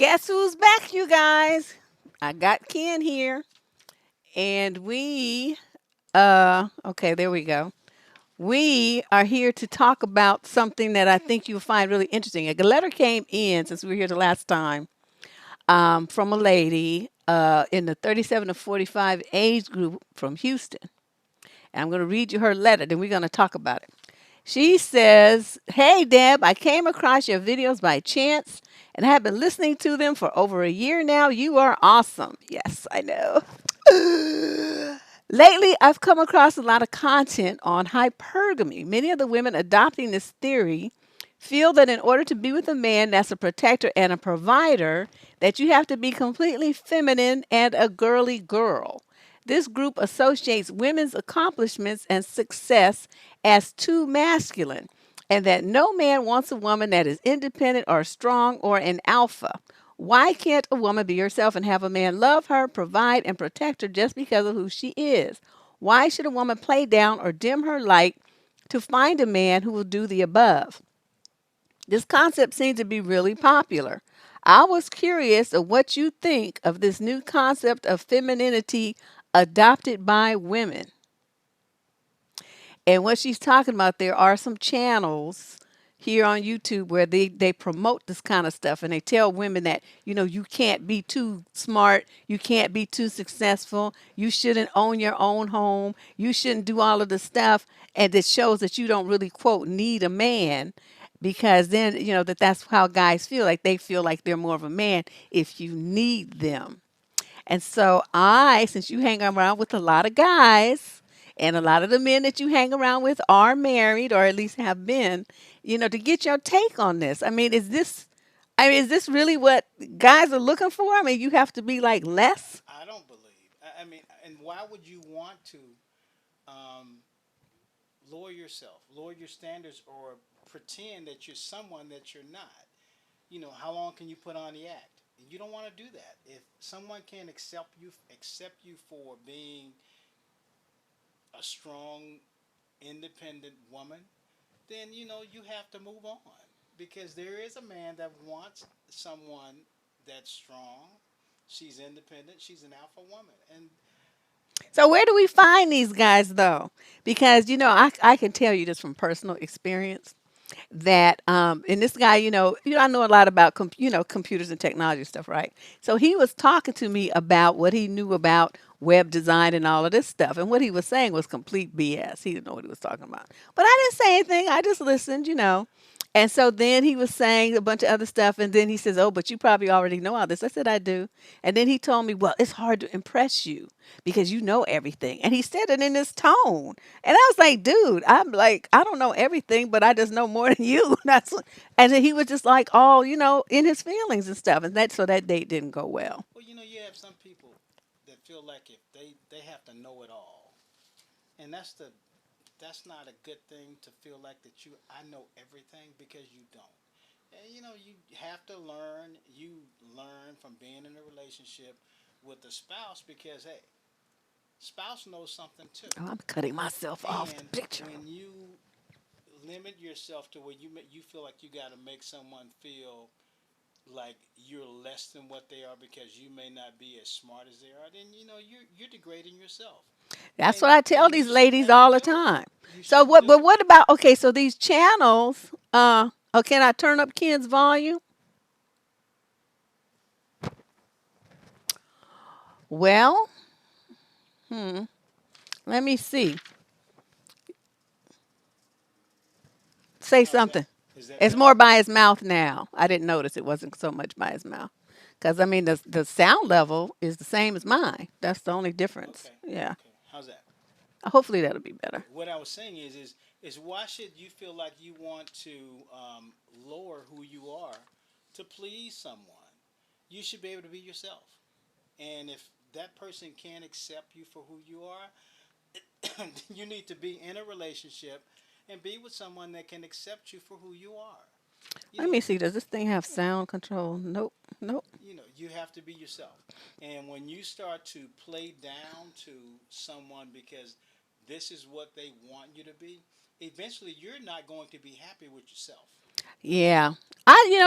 Guess who's back, you guys? I got Ken here, and okay, there we go. We are here to talk about something that I think you'll find really interesting. A letter came in since we were here the last time from a lady in the 37 to 45 age group from Houston. And I'm going to read you her letter, then we're going to talk about it. She says, "Hey, Deb, I came across your videos by chance and have been listening to them for over a year now. You are awesome." Yes, I know. Lately, I've come across a lot of content on hypergamy. Many of the women adopting this theory feel that in order to be with a man that's a protector and a provider, that you have to be completely feminine and a girly girl. This group associates women's accomplishments and success as too masculine, and that no man wants a woman that is independent or strong or an alpha. Why can't a woman be herself and have a man love her, provide, and protect her just because of who she is? Why should a woman play down or dim her light to find a man who will do the above? This concept seems to be really popular. I was curious of what you think of this new concept of femininity adopted by women. And what she's talking about, there are some channels here on YouTube where they promote this kind of stuff and they tell women that, you can't be too smart, you can't be too successful, you shouldn't own your own home, you shouldn't do all of the stuff. And it shows that you don't really, quote, need a man because then, that's how guys feel like they feel like they're more of a man if you need them. And so since you hang around with a lot of guys, and a lot of the men that you hang around with are married or at least have been, to get your take on this. I mean, is this really what guys are looking for? I mean, you have to be like less. I don't believe. I mean, and why would you want to um, lower yourself, lower your standards, or pretend that you're someone that you're not? How long can you put on the act? You don't want to do that. If someone can accept you for being a strong, independent woman, then you have to move on because there is a man that wants someone that's strong. She's independent. She's an alpha woman, and So where do we find these guys though? Because I can tell you just from personal experience that and this guy, I know a lot about computers and technology stuff, right? So he was talking to me about what he knew about web design and all of this stuff, and what he was saying was complete BS. He didn't know what he was talking about, but I didn't say anything. I just listened. And so then he was saying a bunch of other stuff, and then he says, "Oh, but you probably already know all this." I said, "I do." And then he told me, "Well, it's hard to impress you because you know everything." And he said it in this tone. And I was like, "Dude, I'm like, I don't know everything, but I just know more than you." And then he was just like all, in his feelings and stuff. And that date didn't go well. well, you have some people that feel like if they have to know it all, and that's not a good thing to feel like that I know everything because you don't. And you have to learn. You learn from being in a relationship with a spouse because hey, spouse knows something too. Oh, I'm cutting myself off the And picture. when you limit yourself to where you feel like you got to make someone feel like you're less than what they are because you may not be as smart as they are, then you're degrading yourself, That's and what I tell and you these shouldn't ladies have to all the do it. time. You So shouldn't what do but it. what about, okay, so these channels, oh, can I turn up Ken's volume? Well, hmm, let me see. Say How's that? something. Is that It's better? more by his mouth now. I didn't notice it wasn't so much by his mouth. Because, I mean, the sound level is the same as mine. That's the only difference. Okay. Yeah. Okay. How's that? Hopefully that'll be better. Okay. What I was saying is why should you feel like you want to lower who you are to please someone? You should be able to be yourself. And if that person can't accept you for who you are, you need to be in a relationship and be with someone that can accept you for who you are. You Let know, me see. Does this thing have sound control? Nope. Nope. you have to be yourself. And when you start to play down to someone because this is what they want you to be, eventually you're not going to be happy with yourself. Yeah.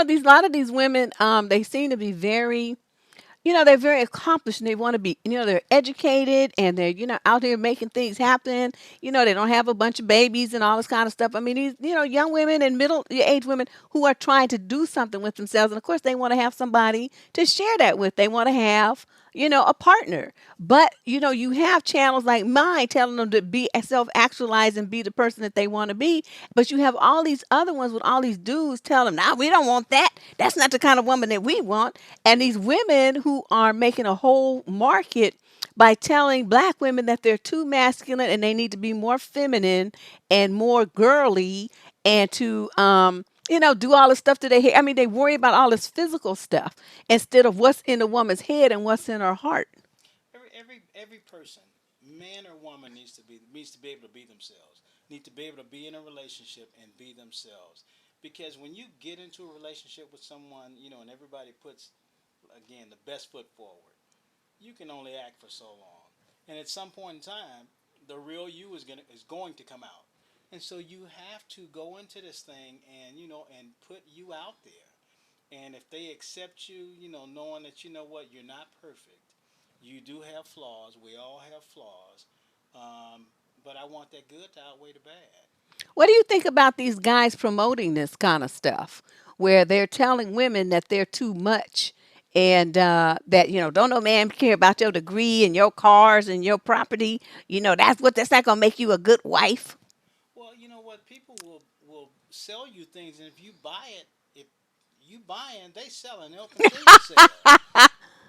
These a lot of these women, they seem to be very, they're very accomplished and they want to be, they're educated and they're, out here making things happen. They don't have a bunch of babies and all this kind of stuff. I mean, these, young women and middle age women who are trying to do something with themselves. And of course, they want to have somebody to share that with. They want to have, a partner. But, you have channels like mine telling them to be self actualized and be the person that they want to be. But you have all these other ones with all these dudes telling them, nah, we don't want that. That's not the kind of woman that we want. And these women who are making a whole market by telling black women that they're too masculine and they need to be more feminine and more girly and to do all the stuff to their hair. I mean, they worry about all this physical stuff instead of what's in the woman's head and what's in her heart. Every person, man or woman, needs to be able to be themselves. Need to be able to be in a relationship and be themselves. Because when you get into a relationship with someone, and everybody puts again the best foot forward, you can only act for so long. And at some point in time, the real you is going to come out. And so you have to go into this thing and and put you out there. And if they accept you, knowing that what, you're not perfect. You do have flaws. We all have flaws. Um, but I want that good to outweigh the bad. What do you think about these guys promoting this kind of stuff where they're telling women that they're too much and that, don't no man care about your degree and your cars and your property? That's not going to make you a good wife. Well, you know what? People will sell you things, and if you buy it, if you buying, they selling. They'll continue to sell.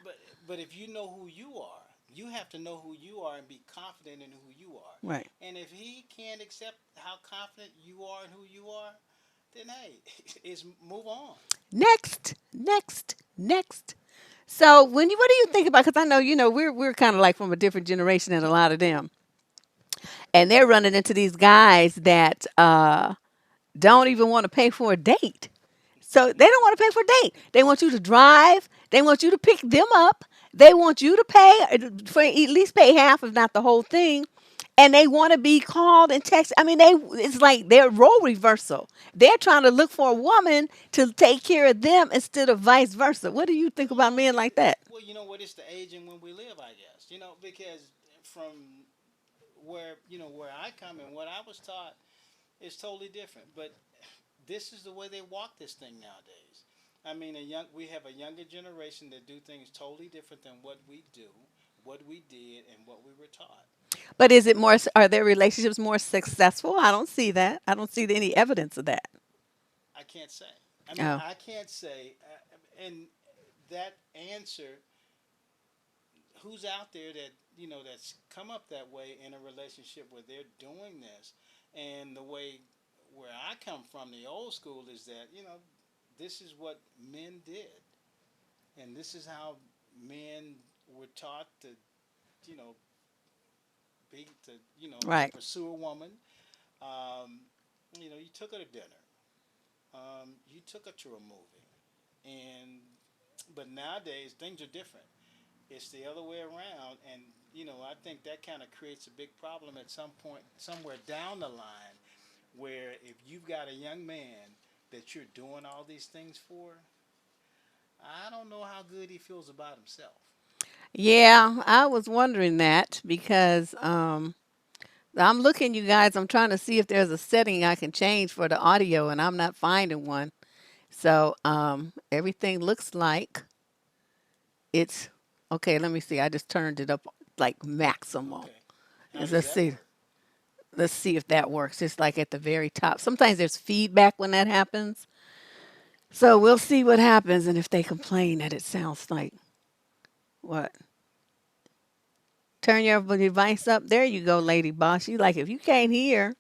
But but if you know who you are, you have to know who you are and be confident in who you are. Right. And if he can't accept how confident you are in who you are, then hey, it's move on. Next, next, next. So what do you think about? Because I know we're kind of like from a different generation than a lot of them, and they're running into these guys that don't even want to pay for a date. So they don't want to pay for a date. They want you to drive. They want you to pick them up. They want you to pay for at least pay half, if not the whole thing. And they want to be called and texted. I mean, it's like they're role reversal. They're trying to look for a woman to take care of them instead of vice versa. What do you think about men like that? Well, you know what? It's the age and when we live, I guess. Because from where I come and what I was taught is totally different. But this is the way they walk this thing nowadays. I mean, we have a younger generation that do things totally different than what we do, what we did, and what we were taught. But is it more? Are their relationships more successful? I don't see that. I don't see any evidence of that. I can't say. I mean, Oh, I can't say. And that answer, who's out there that that's come up that way in a relationship where they're doing this, and the way where I come from, the old school is that this is what men did, and this is how men were taught to you know to right. pursue a woman. Um, you took her to dinner. You took her to a movie, and but nowadays things are different. It's the other way around, and I think that kind of creates a big problem at some point, somewhere down the line, where if you've got a young man that you're doing all these things for, I don't know how good he feels about himself. Yeah, I was wondering that because I'm looking, you guys. I'm trying to see if there's a setting I can change for the audio, and I'm not finding one. So everything looks like it's okay. Let me see. I just turned it up like maximum. Okay, how Let's does let's that see. work? Let's see if that works. It's like at the very top. Sometimes there's feedback when that happens. So we'll see what happens, and if they complain that it sounds like what. Turn your device up. There you go, lady boss. You like if you can't hear,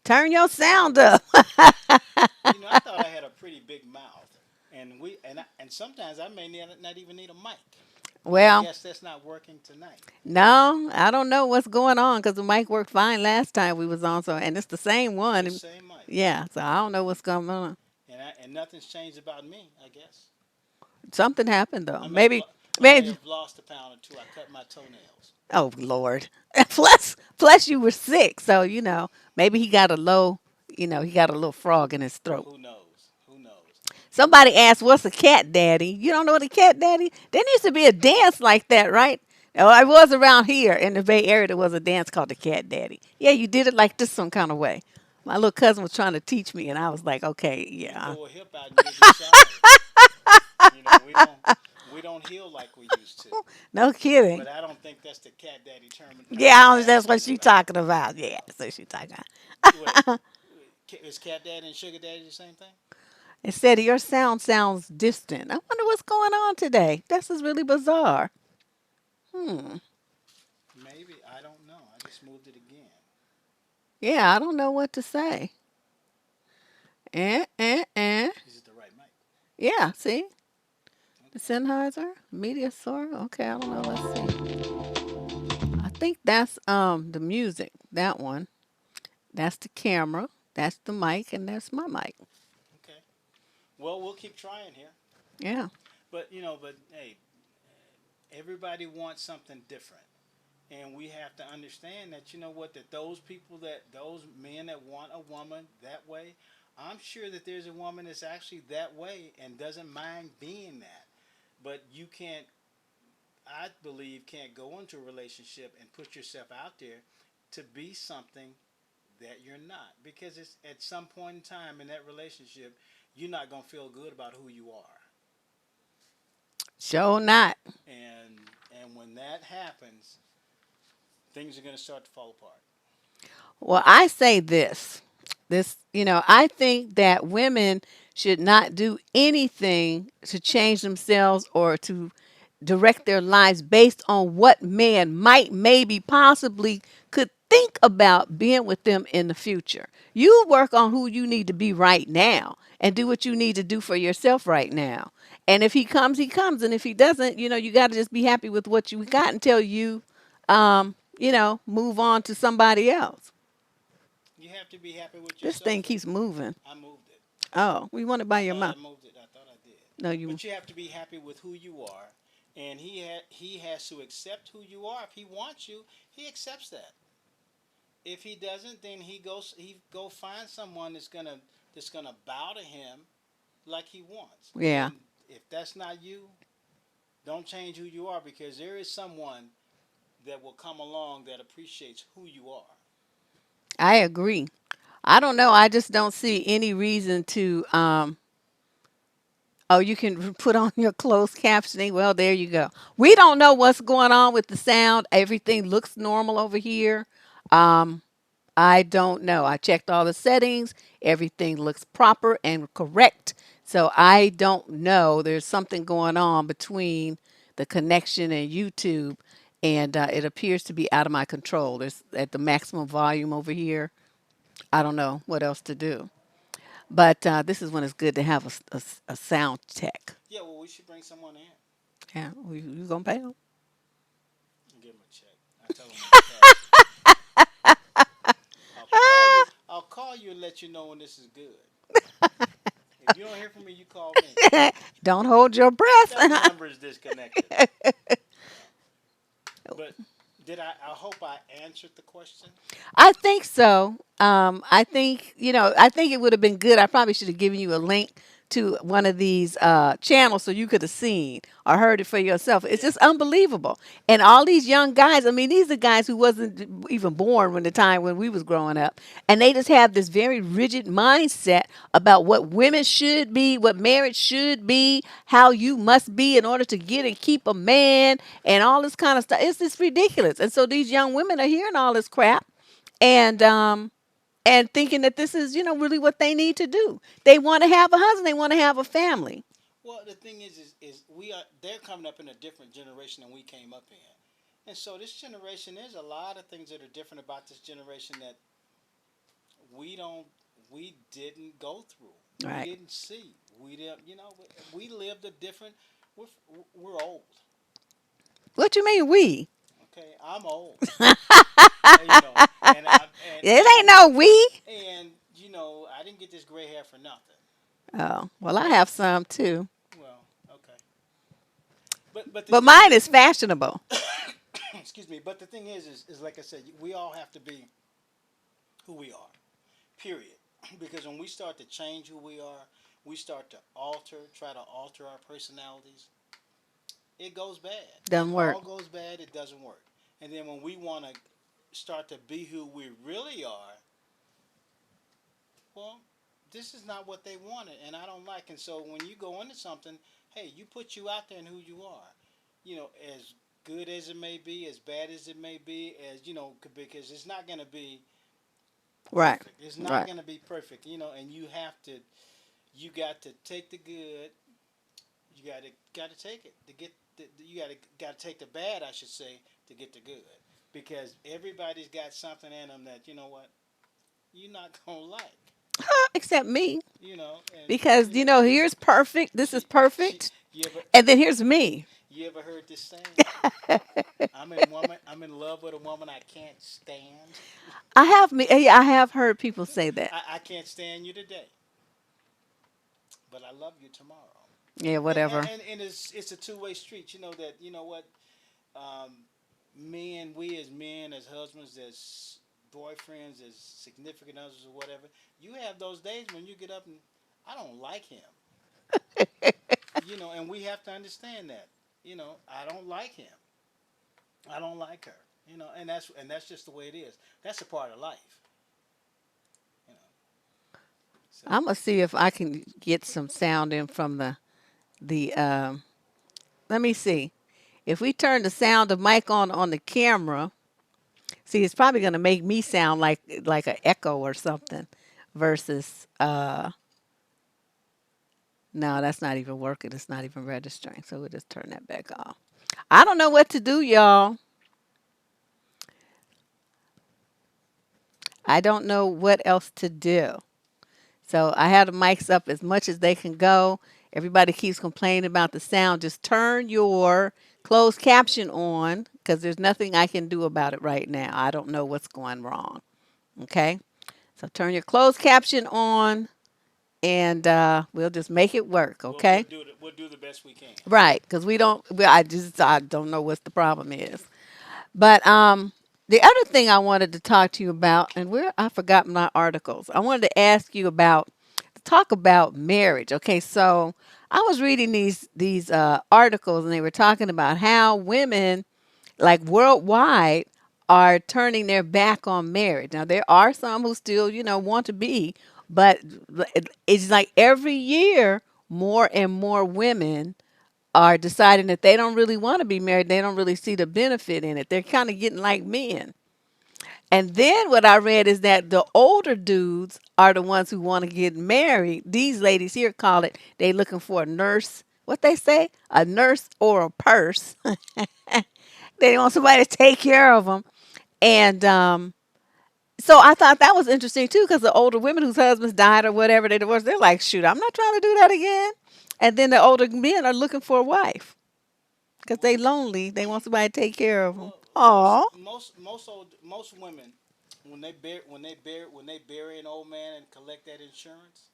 turn your sound up. I thought I had a pretty big mouth, and sometimes I may not even need a mic, but I Well, guess that's not working tonight. no, I don't know what's going on because the mic worked fine last time we was on. So, and it's the same It's one. the same mic, Yeah, so I don't know what's going on. and nothing's changed about me. I guess Something happened though. I may have Maybe, lo- I may maybe. have lost a pound or two. I cut my toenails. Oh Lord. Plus you were sick, so maybe he got a low. He got a little frog in his Well, throat. who knows? Who knows? Somebody asked, "What's a cat daddy?" You don't know what a cat daddy? There used to be a dance like that, right? Oh, I was around here in the Bay Area. There was a dance called the cat daddy. Yeah, you did it like this some kind of way. My little cousin was trying to teach me, and I was like, "Okay, You yeah, throw a hip out and you'll be sorry. You know, we don't heal like we used to. no kidding." But I don't think that's the cat daddy Yeah, that's what terminology, she right? talking about. Yeah, that's what she talking Wait, about. is cat daddy and sugar daddy the same thing? Instead, your sound sounds distant. I wonder what's going on today. This is really bizarre. Hmm. Maybe, I don't know. I just moved it again. Yeah, I don't know what to say. Eh. Is it the right mic? Yeah, see? The Okay. Sennheiser, Media Soar. Okay, I don't know. Let's see. I think that's the music. That one. That's the camera. That's the mic, and that's my mic. Okay. Well, we'll keep trying here. Yeah. But but hey, everybody wants something different, and we have to understand that what, that those men that want a woman that way, I'm sure that there's a woman that's actually that way and doesn't mind being that. But you can't, I believe, can't go into a relationship and put yourself out there to be something that you're not, because it's at some point in time in that relationship you're not going to feel good about who you are. Sure not. And when that happens, things are going to start to fall apart. Well, I say this. I think that women should not do anything to change themselves or to direct their lives based on what man might, maybe, possibly could think about being with them in the future. You work on who you need to be right now and do what you need to do for yourself right now. And if he comes, he comes. And if he doesn't, you got to just be happy with what you got until you, move on to somebody else. You have to be happy with This yourself, thing and keeps moving. I moved it. Oh, we want it by I your thought I mouth. moved it. I thought I did. No, you. But you have to be happy with who you are, and he has to accept who you are. If he wants you, he accepts that. If he doesn't, then he go find someone that's gonna bow to him like he wants. Yeah, And if that's not you, don't change who you are, because there is someone that will come along that appreciates who you are. I agree. I don't know. I just don't see any reason to. Oh, you can put on your closed captioning. Well, there you go. We don't know what's going on with the sound. Everything looks normal over here. Um, I don't know. I checked all the settings. Everything looks proper and correct. So I don't know. There's something going on between the connection and YouTube, and it appears to be out of my control. There's at the maximum volume over here. I don't know what else to do. But this is when it's good to have a sound tech. Yeah, well, we should bring someone in Yeah, you gonna pay them? and give them a check. I tell them when to cash it. I'll call you. I'll call you and let you know when this is good. If you don't hear from me, you call me. Don't hold your That breath. number is disconnected. But did I? I hope I answered the question. I think so. I think I think it would have been good. I probably should have given you a link to one of these channels so you could have seen or heard it for yourself. It's Yeah. just unbelievable. And all these young guys. I mean, these are guys who wasn't even born when the time when we was growing up, and they just have this very rigid mindset about what women should be, what marriage should be, how you must be in order to get and keep a man, and all this kind of stuff. It's just ridiculous. And so these young women are hearing all this crap and thinking that this is really what they need to do. They want to have a husband, they want to have a family. Well, the thing is we are they're coming up in a different generation than we came up in, and so this generation, there's a lot of things that are different about this generation that we don't we didn't go through. We Right. didn't see. We didn't. We lived a different. We're we're old. What you mean we? Okay, I'm old. You know, and I It ain't no we. and I didn't get this gray hair for nothing. Oh, well, I But have some too. well, okay. But the But thing mine is is, fashionable. excuse me. But the thing is like I said, we all have to be who we are. Period. Because when we start to change who we are, we start to try to alter our personalities, it goes bad. It Doesn't work. all goes bad. It doesn't work. And then when we want to start to be who we really are, well, this is not what they wanted, and I don't like. And so when you go into something, hey, you put you out there and who you are, as good as it may be, as bad as it may be, as because it's not going to be Right. perfect. It's not Right. going to be perfect, and you got to take the good. You got to take it to get. You got to take the bad, I should say, to get the good, because everybody's got something in them that what you're not gonna like. Except me. And Because, here's perfect. This is she perfect. you ever And then here's me. you ever heard this saying? I'm in love with a woman I can't stand. I have heard people say that. I can't stand you today, but I love you tomorrow. Yeah, And whatever. it's a two-way street. You know that what um, we as men, as husbands, as boyfriends, as significant others, or whatever. You have those days when you get up and I don't like him. And we have to understand that. I don't like him. I don't like her. And that's just the way it is. That's a part of life. You know. So I'm gonna see if I can get some sound in from the let me see. If we turn the sound of mic on the camera, see it's probably gonna make me sound like an echo or something versus no, that's not even working. It's not even registering. So we'll just turn that back off. I don't know what to do, y'all. I don't know what else to do. So I have the mics up as much as they can go. Everybody keeps complaining about the sound. Just turn your closed caption on because there's nothing I can do about it right now. I don't know what's going wrong. Okay. So turn your closed caption on and we'll just make it work. Okay. we'll do the best we can. Right. Because I don't know what the problem is. But the other thing I wanted to talk to you about, and where I forgot my articles, I wanted to ask you about talk about marriage. Okay, so I was reading these articles, and they were talking about how women, like worldwide, are turning their back on marriage. Now there are some who still, want to be, but it's like every year more and more women are deciding that they don't really want to be married. They don't really see the benefit in it. They're kind of getting like men. And then what I read is that the older dudes are the ones who want to get married. These ladies here call it, they looking for a nurse. What they say? A nurse or a purse. They want somebody to take care of them. And so I thought that was interesting too, because the older women whose husbands died or whatever they divorced, they're like, shoot, I'm not trying to do that again. And then the older men are looking for a wife because Well, they lonely. They want somebody to take care of them. well, Aw. most women when they bury an old man and collect that insurance,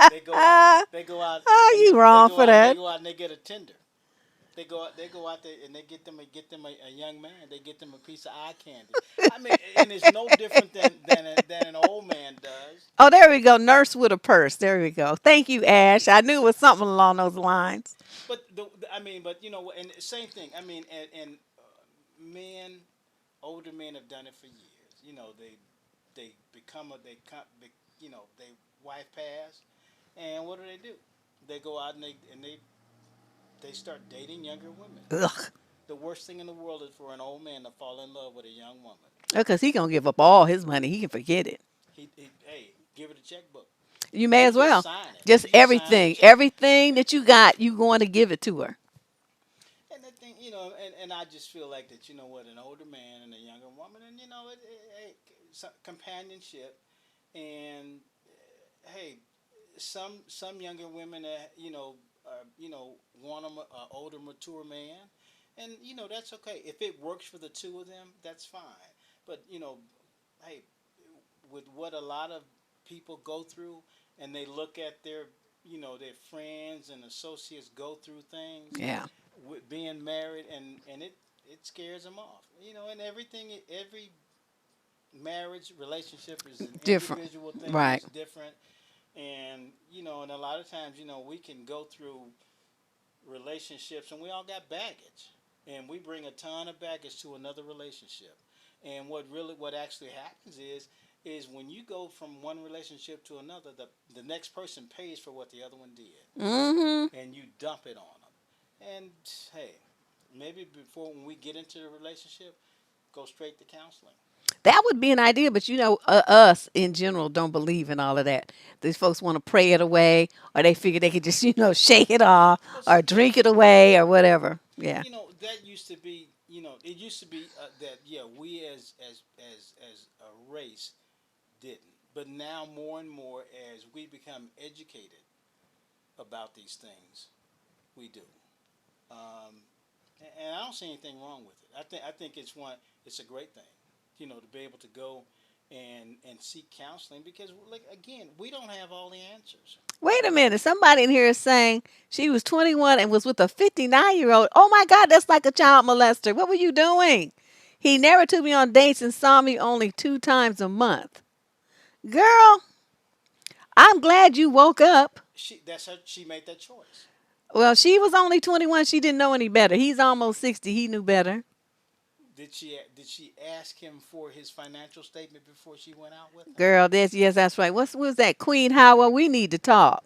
they go out they go out Oh, and you wrong for they that. go out and they get a tender. They go out there and they get them a young man. They get them a piece of eye candy. I mean, and it's no different than an old man does. Oh, there we go. Nurse with a purse. There we go. Thank you, Ash. I knew it was something along those lines. But I mean, but and same thing. I mean, and men, older men have done it for years. They become a they come, they wife pass, and what do? They go out and they start dating younger women. Ugh. The worst thing in the world is for an old man to fall in love with a young woman. Because he gonna give up all his money. He can forget it. Hey, give it a checkbook. You may You as just well. sign it. Just You just sign the everything. check. Everything that you got, you going to give it to her. And the thing, and I just feel like that, an older man and a younger woman, and hey, companionship, and hey, some younger women, want a older, mature man, and that's okay if it works for the two of them. That's fine. But hey, with what a lot of people go through, and they look at their friends and associates go through things Yeah. with being married, and it scares them off. And every marriage relationship is an Different. individual thing. Right. It's different. And and a lot of times, we can go through relationships, and we all got baggage, and we bring a ton of baggage to another relationship. And what actually happens is when you go from one relationship to another, the next person pays for what the other one did, Mm-hmm. and you dump it on them. And hey, maybe before when we get into the relationship, go straight to counseling. That would be an idea, but us in general don't believe in all of that. These folks want to pray it away, or they figure they could just, shake it off, Well, or see, drink it away, or whatever. Yeah. that used to be, it used to be that yeah, we as a race didn't, but now more and more as we become educated about these things, we do. Um, and I don't see anything wrong with it. I think it's a great thing, to be able to go and seek counseling because, like again, we don't have all the answers. Wait a minute. Somebody in here is saying she was 21 and was with a 59-year-old. Oh my God, that's like a child molester. What were you doing? He never took me on dates and saw me only 2 times a month. Girl, I'm glad you woke up. She made that choice. Well, she was only 21. She didn't know any better. He's almost 60. He knew better. Did she ask him for his financial statement before she went out with him? Girl, yes, that's right. What's was that, Queen Howard? We need to talk.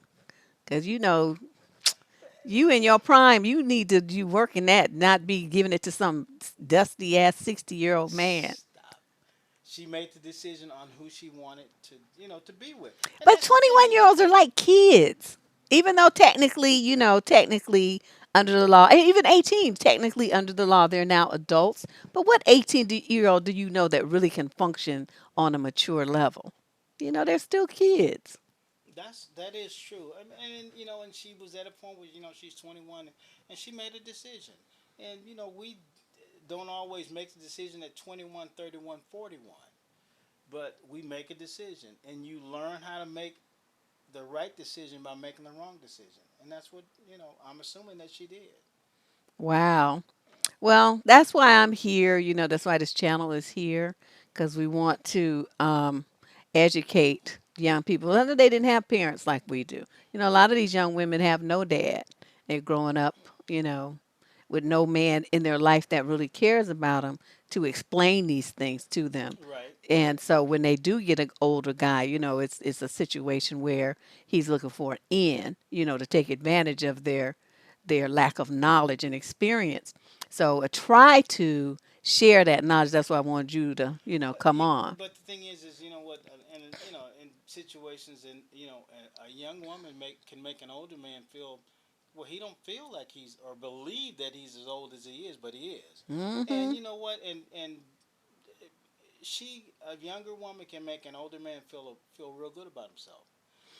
Cause you in your prime, you need to you working that, not be giving it to some dusty ass 60-year-old man. Stop. She made the decision on who she wanted to be with, and But that's the thing is, 21-year-olds are like kids. Even though technically, technically under the law, and even 18, technically under the law, they're now adults. But what 18-year-old do you know that really can function on a mature level? They're still kids. that is true. And she was at a point where she's 21, and she made a decision. And we don't always make the decision at 21, 31, 41, but we make a decision, and you learn how to make the right decision by making the wrong decision, and that's what I'm assuming that she did. Wow. Well, that's why I'm here. That's why this channel is here because we want to educate young people. Whether they didn't have parents like we do. A lot of these young women have no dad. They're growing up, you know, with no man in their life that really cares about them to explain these things to them. Right. And so when they do get an older guy, it's a situation where he's looking for an in, to take advantage of their lack of knowledge and experience. So try to share that knowledge. That's why I wanted you to, But come on. but the thing is you know what, and in situations, and a young woman can make an older man feel, well, he don't feel like he's or believe that he's as old as he is, but he is. And Hmm. you know what, and a younger woman can make an older man feel real good about himself.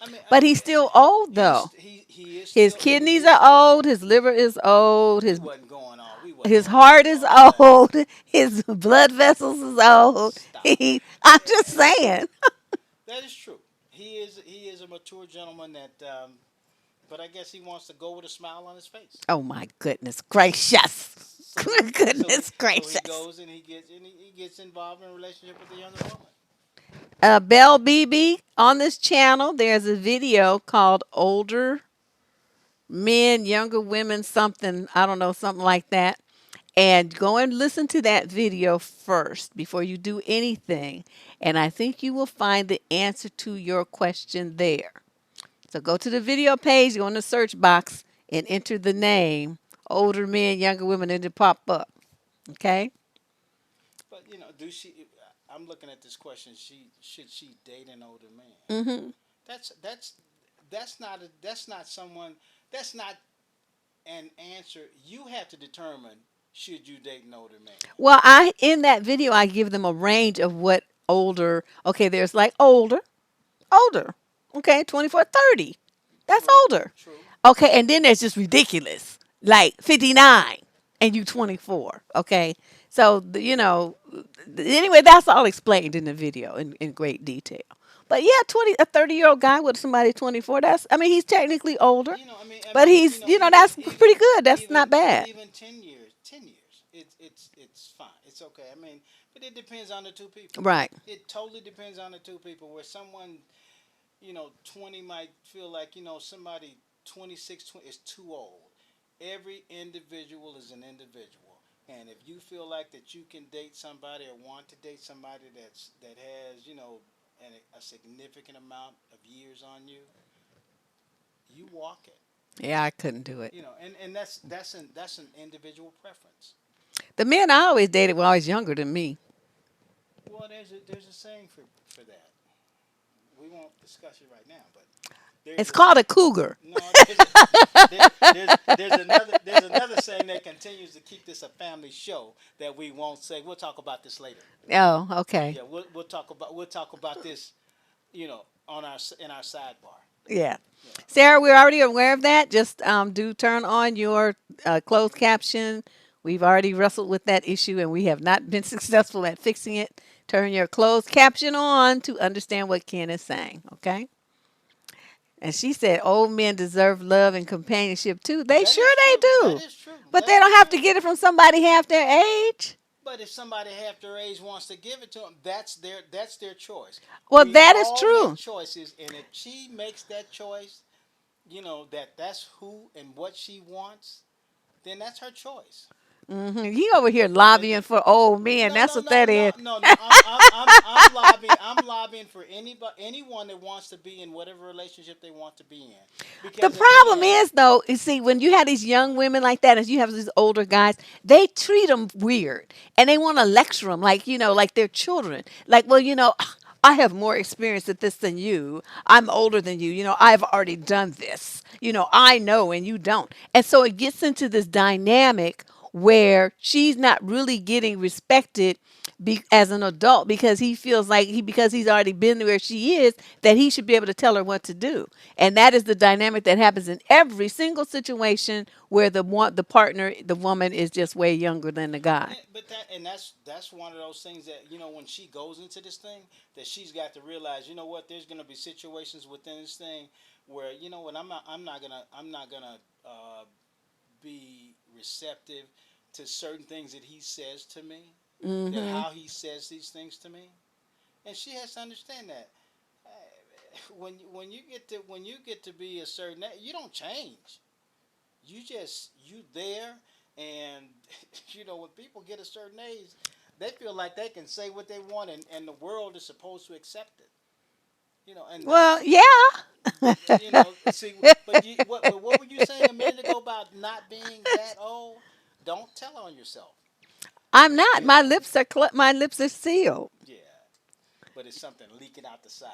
I But mean, he's still old though. he is His still kidneys are old. His liver is old. we wasn't His going heart through is all of that. old. His blood vessels is old. Stop. I'm just saying. That is true. He is a mature gentleman that, but I guess he wants to go with a smile on his face. Oh my goodness gracious. So he Goodness so he gracious. goes and he gets involved in a relationship with a younger woman. Belle BB, on this channel, there's a video called Older Men, Younger Women, something, I don't know, something like that. And go and listen to that video first before you do anything. And I think you will find the answer to your question there. So go to the video page, go in the search box, and enter the name Older Men, Younger Women, and it pop up. Okay? But do she? I'm looking at this question. Should she date an older man? Hmm. That's that's not someone. That's not an answer. You have to determine should you date an older man. Well, in that video I give them a range of what older. Okay, there's like older. Okay, 24, 30. That's True, older. true. Okay, and then there's just ridiculous, like 59 and you 24. Okay, so anyway, that's all explained in the video in great detail. But yeah, a 30-year-old guy with somebody 24. I mean, he's technically older, but he's that's pretty good. That's not bad. even 10 years, 10 years, it's fine. It's okay. But it depends on the two people. Right. It totally depends on the two people. Where someone, 20 might feel like, somebody 26, 20 is too old. Every individual is an individual. And if you feel like that you can date somebody or want to date somebody that has, a significant amount of years on you, you walk it. Yeah, I couldn't do it. And that's an individual preference. The men I always dated were always younger than me. Well, there's a saying for that. We won't discuss it right now, but there's It's a called saying. a cougar. No, there's another saying that continues to keep this a family show that we won't say. We'll talk about this later. Oh, okay. Yeah, we'll talk about this. In our sidebar. Yeah. Yeah. Sarah, we're already aware of that. Just do turn on your closed caption. We've already wrestled with that issue and we have not been successful at fixing it. Turn your closed caption on to understand what Ken is saying. Okay. And she said old men deserve love and companionship too. They That sure is they true. That do. is true. But That they is don't have to true. get it from somebody half their age. But if somebody half their age wants to give it to them, that's their choice. Well, We that is all make true. choices, and if she makes that choice, that's who and what she wants, then that's her choice. He over here But lobbying for old men. no, That's no, what no, that is. no, no, no. I'm lobbying. I'm lobbying for anyone that wants to be in whatever relationship they want to be in. The Because problem again, is, though, you see, when you have these young women like that, and you have these older guys, they treat them weird, and they want to lecture them like like they're children. Like, well, I have more experience at this than you. I'm older than you. I've already done this. I know, and you don't. And so it gets into this dynamic where she's not really getting respected as an adult because he feels like because he's already been where she is that he should be able to tell her what to do. And that is the dynamic that happens in every single situation where the partner, the woman, is just way younger than the guy. but that's one of those things that when she goes into this thing, that she's got to realize, what, there's going to be situations within this thing where, what, I'm not gonna be receptive to certain things that he says to me, that Hmm. how he says these things to me, and she has to understand that when you get to be a certain age, you don't change. You there, and when people get a certain age, they feel like they can say what they want, and the world is supposed to accept it. And Well, that's yeah. see, but what were you saying a minute ago about not being that old? Don't tell on yourself. I'm not. You know, My lips are sealed. yeah, but it's something leaking out the side.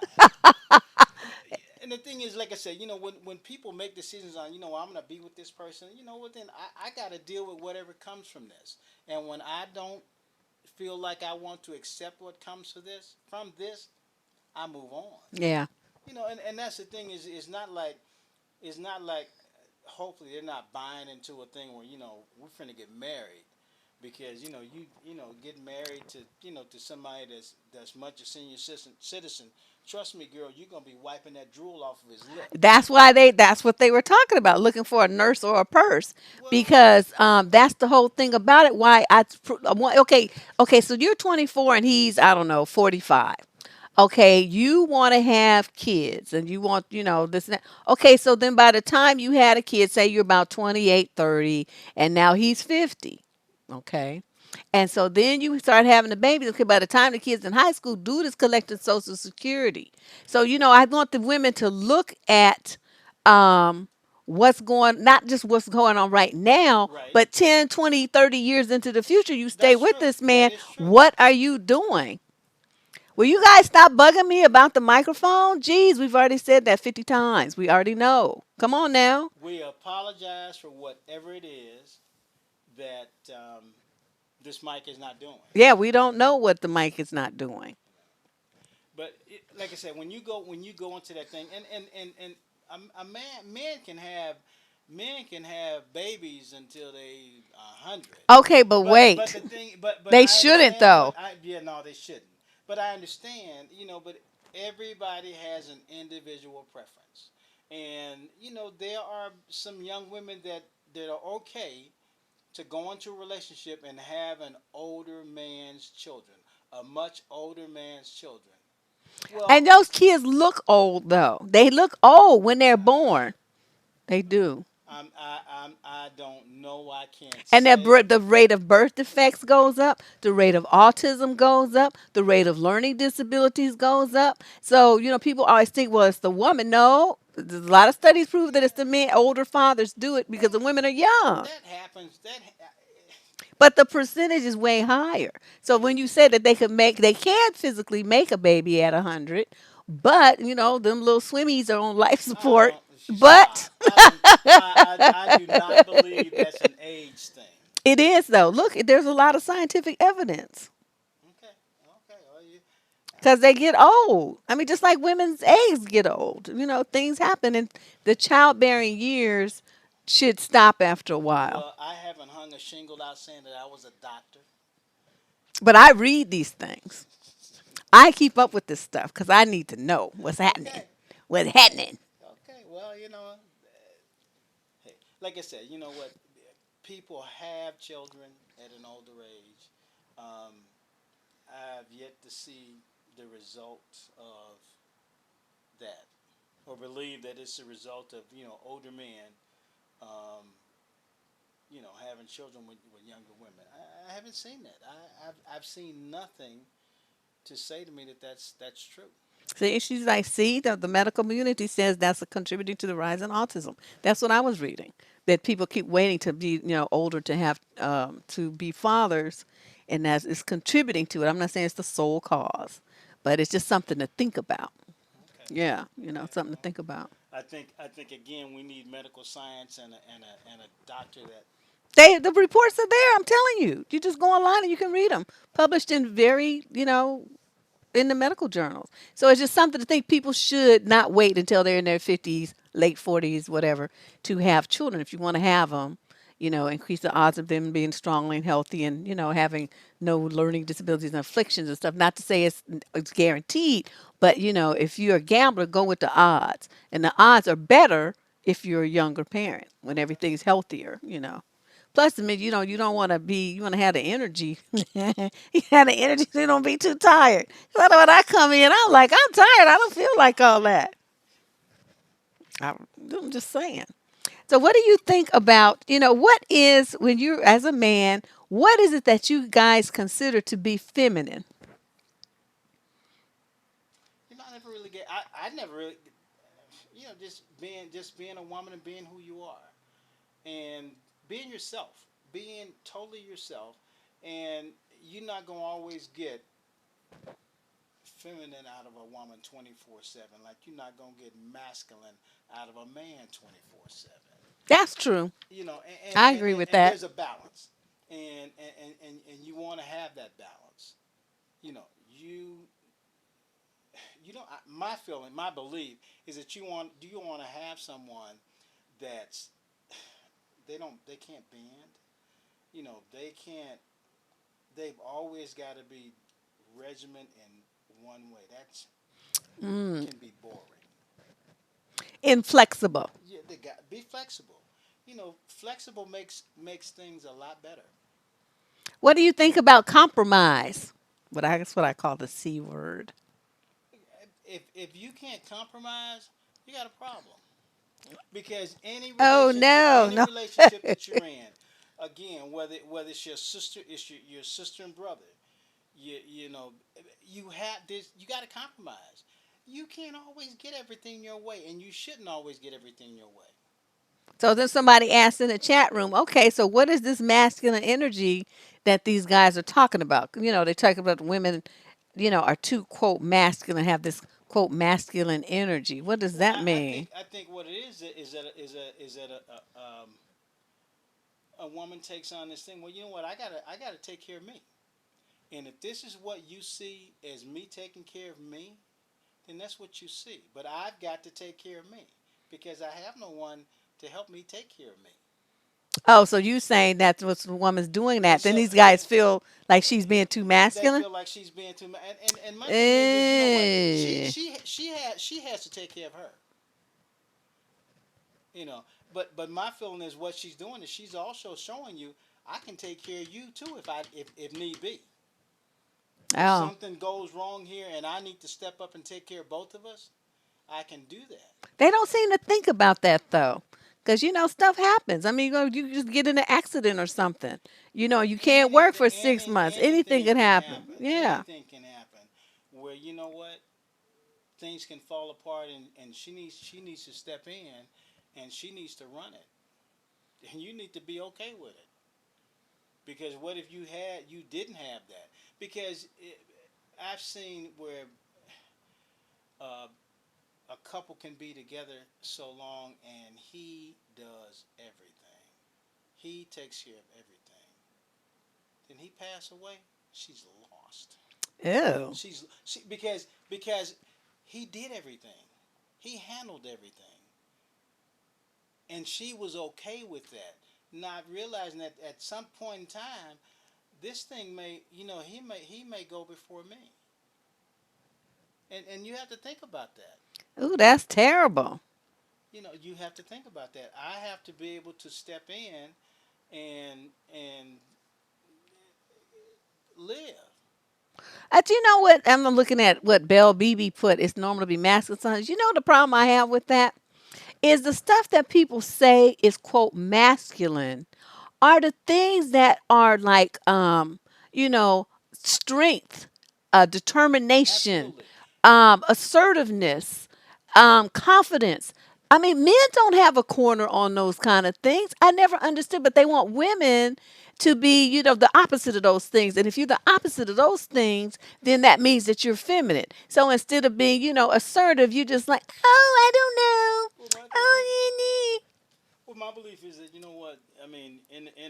And the thing is, like I said, when people make decisions on, I'm gonna be with this person, what, then I got to deal with whatever comes from this. And when I don't feel like I want to accept what comes from this, I move on. Yeah. And that's the thing, is it's not like hopefully they're not buying into a thing where, we're finna get married, because get married to somebody that's much a senior citizen. Trust me, girl, you're gonna be wiping that drool off of his lip. That's what they were talking about, looking for a nurse or a purse, Well, because that's the whole thing about it. Okay, so you're 24 and he's, I don't know, 45. Okay, you want to have kids and you want, this and that. Okay, so then by the time you had a kid, say you're about 28, 30, and now he's 50. Okay. And so then you start having the babies. Okay, by the time the kid's in high school, dude is collecting Social Security. So, I want the women to look at um, not just what's going on right now, right. but 10, 20, 30 years into the future, you stay That's with true. this That man. is true. What are you doing? Will you guys stop bugging me about the microphone? Geez, we've already said that 50 times. We already know. Come on now. We apologize for whatever it is that this mic is not doing. Yeah, we don't know what the mic is not doing. But like I said, when you go into that thing, and a man can have babies until they 100. Okay, but But wait. the thing, but They I shouldn't, understand. But though. yeah, no, they shouldn't. But I understand, But everybody has an individual preference, and there are some young women that are okay to go into a relationship and have an older man's children, a much older man's children. Well, And those kids look old though. They look old when they're born. They do. I don't know. I can't And say. the rate of birth defects goes up, the rate of autism goes up, the rate of learning disabilities goes up. So, people always think, well, it's the woman. No, there's a lot of studies prove that it's the men, older fathers do it because That the women are young. that happens. But the percentage is way higher. So Yeah. when you say that they can physically make a baby at 100, but, them little swimmies are on life I support. don't But stop. I don't. I do not believe that's an age thing. it is, though. Look, there's a lot of scientific evidence. Okay. Okay. Well, you, Because they get old. I mean, just like women's eggs get old. Things happen, and the childbearing years should stop after a while. well, I haven't hung a shingle out saying that I was a doctor. But I read these things. I keep up with this stuff because I need to know what's happening. Okay. What's Okay. happening? Okay. Well, hey, like I said, you know what? People have children at an older age. Um, I've yet to see the results of that, or believe that it's a result of older men, um, having children with younger women. I haven't seen that. I've seen nothing to say to me that that's true. See, she's like, see, the medical community says that's a contributing to the rise in autism. That's what I was reading. That people keep waiting to be, older to have to be fathers, and that is contributing to it. I'm not saying it's the sole cause, but it's just something to think about. Okay. Yeah, Okay. something to Well, think about. I think again we need medical science and a doctor that. The reports are there. I'm telling you. You just go online and you can read them. Published in very, in the medical journals. So it's just something to think people should not wait until they're in their 50s, late 40s, whatever, to have children. If you want to have them, increase the odds of them being strongly and healthy and, having no learning disabilities and afflictions and stuff. Not to say it's guaranteed, but, if you're a gambler, go with the odds. And the odds are better if you're a younger parent when everything's healthier. Plus, I mean, you don't want to be, you want to have the energy. You have the energy so you don't be too tired. So when I come in, I'm like, I'm tired. I don't feel like all that. I'm just saying. So, what do you think about, what is, when you're as a man, what is it that you guys consider to be feminine? I never really get. I never really. Just being a woman and being who you are, and being yourself, being totally yourself, and you're not gonna always get feminine out of a woman 24/7. Like you're not gonna get masculine out of a man 24/7. That's true. And I and, agree and, with and that. there's a balance, and you want to have that balance. You know, you don't. My feeling, my belief is that you want. Do you want to have someone that's they can't bend. They can't. They've always got to be regiment in one way. That's Mm. can be boring. Inflexible. Yeah, they got be flexible. Flexible makes things a lot better. What do you think about compromise? That's what I call the C word. If you can't compromise, you got a problem. Because Oh, no, any no. relationship that you're in, again, whether it's your sister, it's your sister and brother, you know, you have this. You got to compromise. You can't always get everything your way, and you shouldn't always get everything your way. So then somebody asked in the chat room, okay, so what is this masculine energy that these guys are talking about? They talk about women, are too, quote, masculine, have this, quote, masculine energy. What does Well, that I mean? think what it is that a woman takes on this thing. Well, you know what? I gotta take care of me. And if this is what you see as me taking care of me, then that's what you see. But I've got to take care of me because I have no one to help me take care of me. Oh, so you saying that's what the woman's doing And that. Then so these guys feel like she's being too they masculine? feel like she's being too much. And my thing is, you know what? She Eh. she she has to take care of her. You know, but my feeling is what she's doing is she's also showing you I can take care of you too if need be. If Oh, something goes wrong here and I need to step up and take care of both of us, I can do that. they don't seem to think about that though. Because, stuff happens. I mean, you just get in an accident or something. You can't work for 6 months. Anything Anything could can happen. happen. Yeah. Anything can happen. Where you know what, things can fall apart, and she needs to step in, and she needs to run it, and you need to be okay with it. Because what if you didn't have that? Because I've seen where uh, a couple can be together so long, and he does everything. He takes care of everything. Then he pass away. She's lost. Ew. Because he did everything. He handled everything, and she was okay with that. Not realizing that at some point in time, this thing may, he may go before me, and you have to think about that. Ooh, that's terrible. You have to think about that. I have to be able to step in and live. Do you know what? I'm looking at what Belle Beebe put. It's normal to be masculine sons. You know the problem I have with that is the stuff that people say is quote masculine are the things that are like strength, determination, Absolutely. assertiveness, confidence. I mean, men don't have a corner on those kind of things. I never understood, but they want women to be, the opposite of those things. And if you're the opposite of those things, then that means that you're feminine. So instead of being, assertive, you're just like, oh, I don't know. Well, Oh, my belief is that, you know what, I mean, in a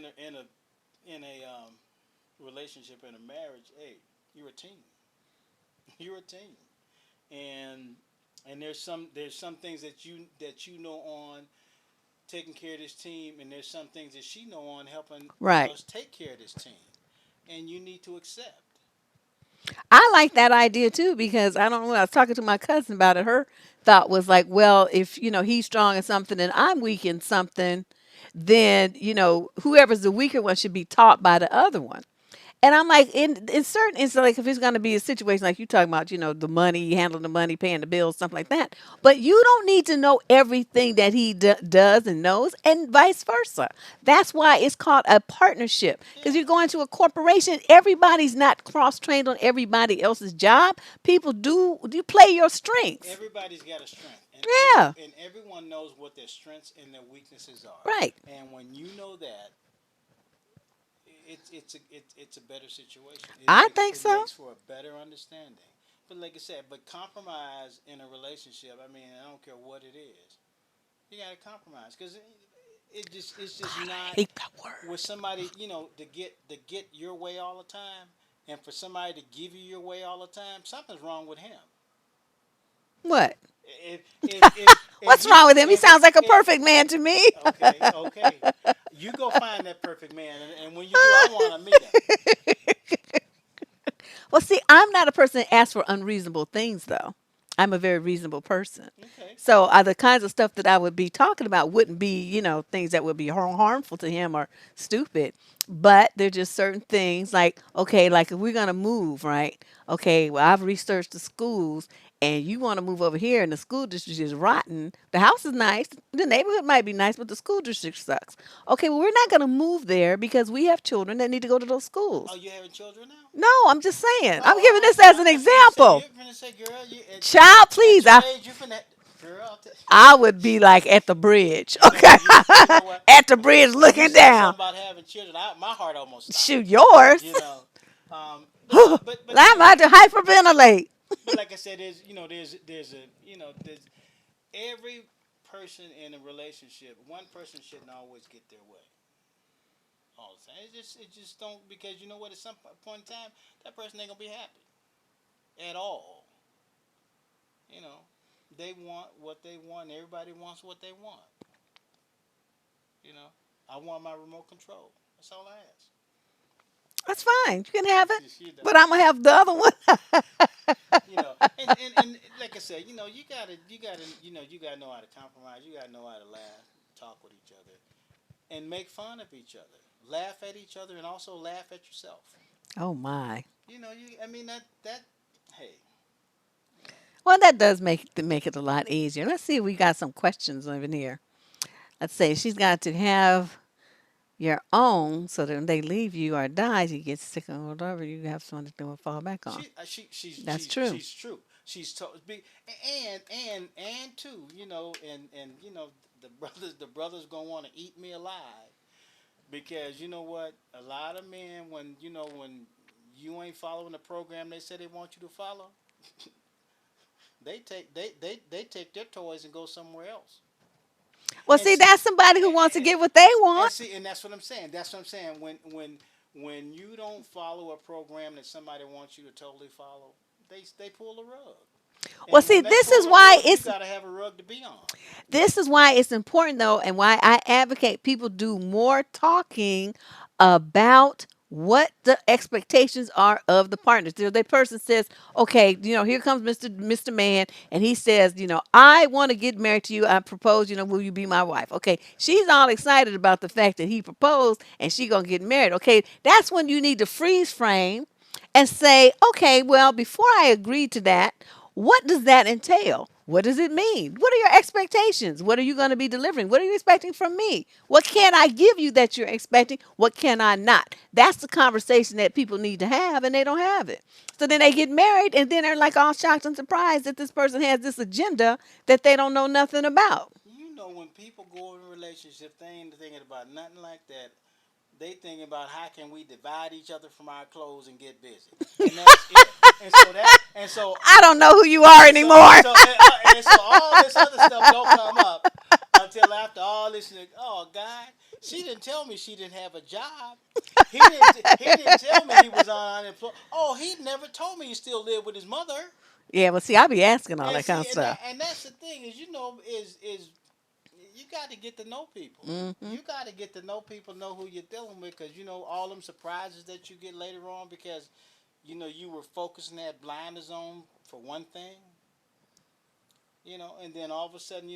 relationship, in a marriage, hey, you're a team. You're a team, and there's some things that you know on taking care of this team, and there's some things that she know on helping right. us take care of this team, and you need to accept. I like that idea too because I don't know. I was talking to my cousin about it. Her thought was like, well, if he's strong in something and I'm weak in something, then whoever's the weaker one should be taught by the other one. And I'm like, in certain instances, like if it's going to be a situation like you talking about, the money, handling the money, paying the bills, stuff like that. But you don't need to know everything that he does and knows, and vice versa. That's why it's called a partnership. Because Yeah, you go into a corporation, everybody's not cross trained on everybody else's job. People do you play your strengths. everybody's got a strength, and Yeah, everyone knows what their strengths and their weaknesses are. right. And when you know that, it's a better situation. It I makes think it so. makes for a better understanding. But like I said, compromise in a relationship. I mean, I don't care what it is. You got to compromise because it's just God, I not hate that with word. somebody, to get your way all the time, and for somebody to give you your way all the time. Something's wrong with him. What? If What's he wrong with him? He if sounds like a if perfect man to me. okay, you go find that perfect man, and when you do, I want to meet him. Well, see, I'm not a person that asks for unreasonable things, though. I'm a very reasonable person. Okay. So, the kinds of stuff that I would be talking about wouldn't be, things that would be harmful to him or stupid. But there're just certain things like, okay, like if we're going to move, right? Okay, well, I've researched the schools and you want to move over here and the school district is rotten. The house is nice. The neighborhood might be nice, but the school district sucks. Okay, well, we're not going to move there because we have children that need to go to those Oh, schools. you having children now? No, I'm just saying. I'm giving Oh, this okay. as an I'm just finna say example. you're finna say, girl, you Child, at please. your I age, you finna, girl. I would be like at the bridge. You know Okay. what? You know what? At the bridge When you looking said down. something about having children, my heart almost stopped. Shoot yours. You know, but I'm but about to hyperventilate. like I said, there's every person in a relationship. One person shouldn't always get their way all the time. It just don't, because you know what? At some point in time, that person ain't gonna be happy at all. You know, they want what they want. Everybody wants what they want. You know, I want my remote control. That's all I ask. That's fine. You can have it. You know, But I'm gonna have the other one. and like I said, you gotta know how to compromise. You gotta know how to laugh, talk with each other, and make fun of each other. Laugh at each other, and also laugh at yourself. Oh my. I mean that. Hey, Well, that does make it a lot easier. Let's see if we got some questions over here. Let's say she's got to have your own so that when they leave you or dies, you get sick or whatever, you have something to fall back on. That's true. she's true. She's big, and too, and the brothers gonna want to eat me alive because you know what? A lot of men when you ain't following the program they say they want you to follow, they take their toys and go somewhere else. Well, And see, see, that's somebody who wants to and, get what they and want. see, and that's what I'm saying. That's what I'm saying. When you don't follow a program that somebody wants you to totally follow, they pull the rug. Well, And see, when they this pull is the why rug, you it's gotta have a rug to be on. important though, and why I advocate people do more talking about what the expectations are of the partners. The person says, "Okay, here comes Mr. Man, and he says, I want to get married to you. I propose. Will you be my wife?" Okay, she's all excited about the fact that he proposed, and she gonna get married. Okay, that's when you need to freeze frame and say, "Okay, well, before I agree to that, what does that entail? What does it mean? What are your expectations? What are you going to be delivering? What are you expecting from me? What can I give you that you're expecting? What can I not?" That's the conversation that people need to have, and they don't have it. So then they get married, and then they're like all shocked and surprised that this person has this agenda that they don't know nothing about. When people go in a relationship, they ain't thinking about nothing like that. They thinking about how can we divide each other from our clothes and get busy, and that's it. And so that, I don't know who you are anymore. and so all this other stuff don't come up until after all this. Oh God, she didn't tell me she didn't have a job. He didn't tell me he was on unemployment. Oh, he never told me he still lived with his mother. Yeah, well, see, I be asking all And that kind see, of stuff. and that's the thing is is you got to get to know people. Hmm. You got to get to know people, know who you're dealing with, because all them surprises that you get later on because you were focusing that blinders on for one thing, and then all of a sudden,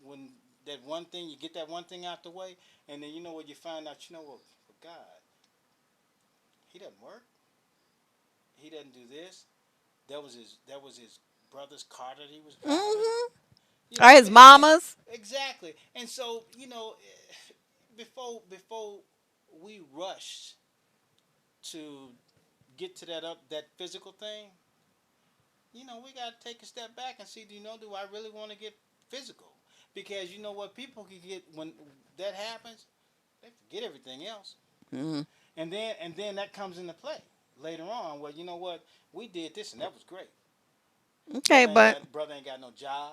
when that one thing you get that one thing out the way, and then what you find out, what, for God, he doesn't work, he doesn't do this. That was his brother's car that he was driving. Hmm. You Or know, his mamas. exactly. And so, before we rush to get to that physical thing, we got to take a step back and see, do I really want to get physical? Because you know what, people can get when that happens, they forget everything else, Hmm. and then that comes into play later on. Well, you know what, we did this and that was great. Okay, Brother ain't but got brother ain't got no job.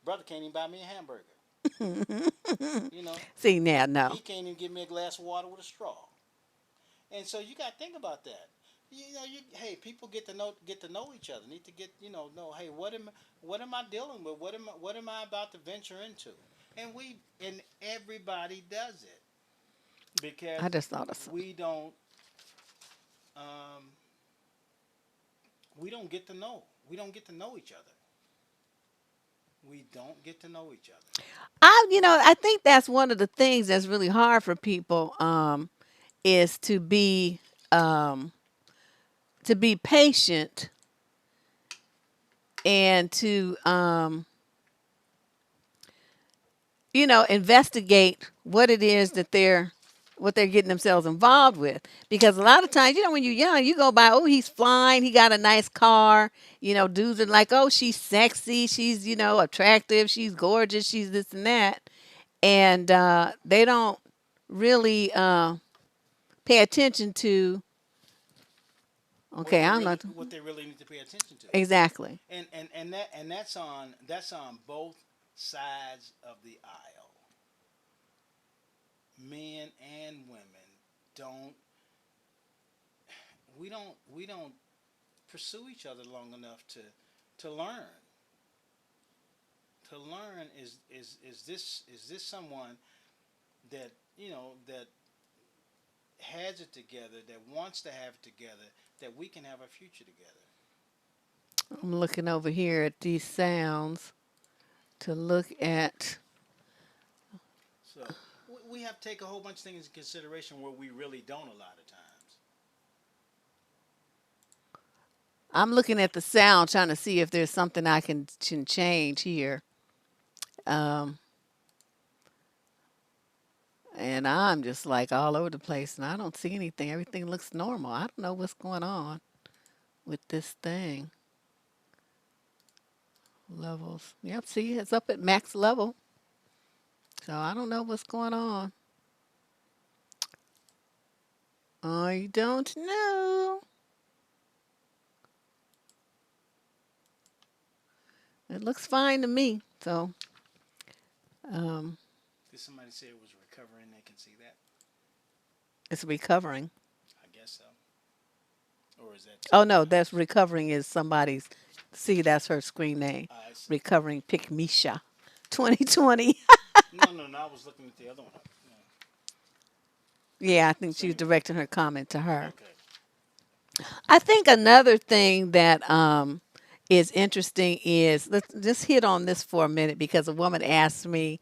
Brother can't even buy me a hamburger. You know, see now, no. he can't even give me a glass of water with a straw. And so you got to think about that. Hey, people get to know each other. Need to know. Hey, what am I dealing with? What am I about to venture into? And everybody does it because I just thought of something. um, we don't get to know. We don't get to know each other. We don't get to know each other. I think that's one of the things that's really hard for people, is um, to be patient and to, investigate what it is that what they're getting themselves involved with. Because a lot of times, when you're young, you go by, oh, he's flying, he got a nice car. Dudes are like, oh, she's sexy, she's, attractive, she's gorgeous, she's this and that. And they don't really pay attention to, What okay, they I'm really not, what they really need to pay attention to. exactly. And that's on both sides of the aisle. Men and women don't we don't pursue each other long enough to learn is this someone that that has it together, that wants to have it together, that we can have a future together. I'm looking over here at these sounds to look at. So we have to take a whole bunch of things in consideration where we really don't a lot of times. I'm looking at the sound, trying to see if there's something I can change here. Um, and I'm just like all over the place, and I don't see anything. Everything looks normal. I don't know what's going on with this thing. Levels. Yep, see, it's up at max level. So I don't know what's going on. I don't know. It looks fine to me. So, um, Did somebody say it was recovering? They can see that. it's recovering. I guess so. Or is that Oh something no, that's else? recovering is somebody's. See, that's her screen name. I see. Recovering Pick Misha, 2020. No, no, no. I was looking at the other one. No, Yeah, I think she was same. directing her comment to her. Okay. I think another thing that is interesting is let's just hit on this for a minute because a woman asked me,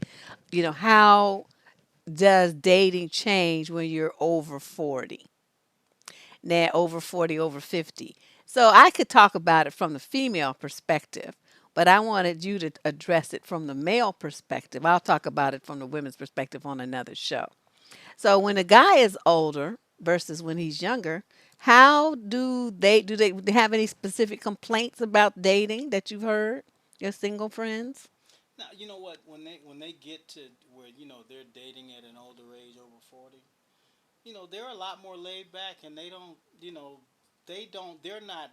how does dating change when you're over 40? Now, over 40, over 50. So I could talk about it from the female perspective, but I wanted you to address it from the male perspective. I'll talk about it from the women's perspective on another show. So when a guy is older versus when he's younger, how do they have any specific complaints about dating that you've heard? Your single friends? Now you know what? When they get to where they're dating at an older age, over 40, they're a lot more laid back, and they don't. They're not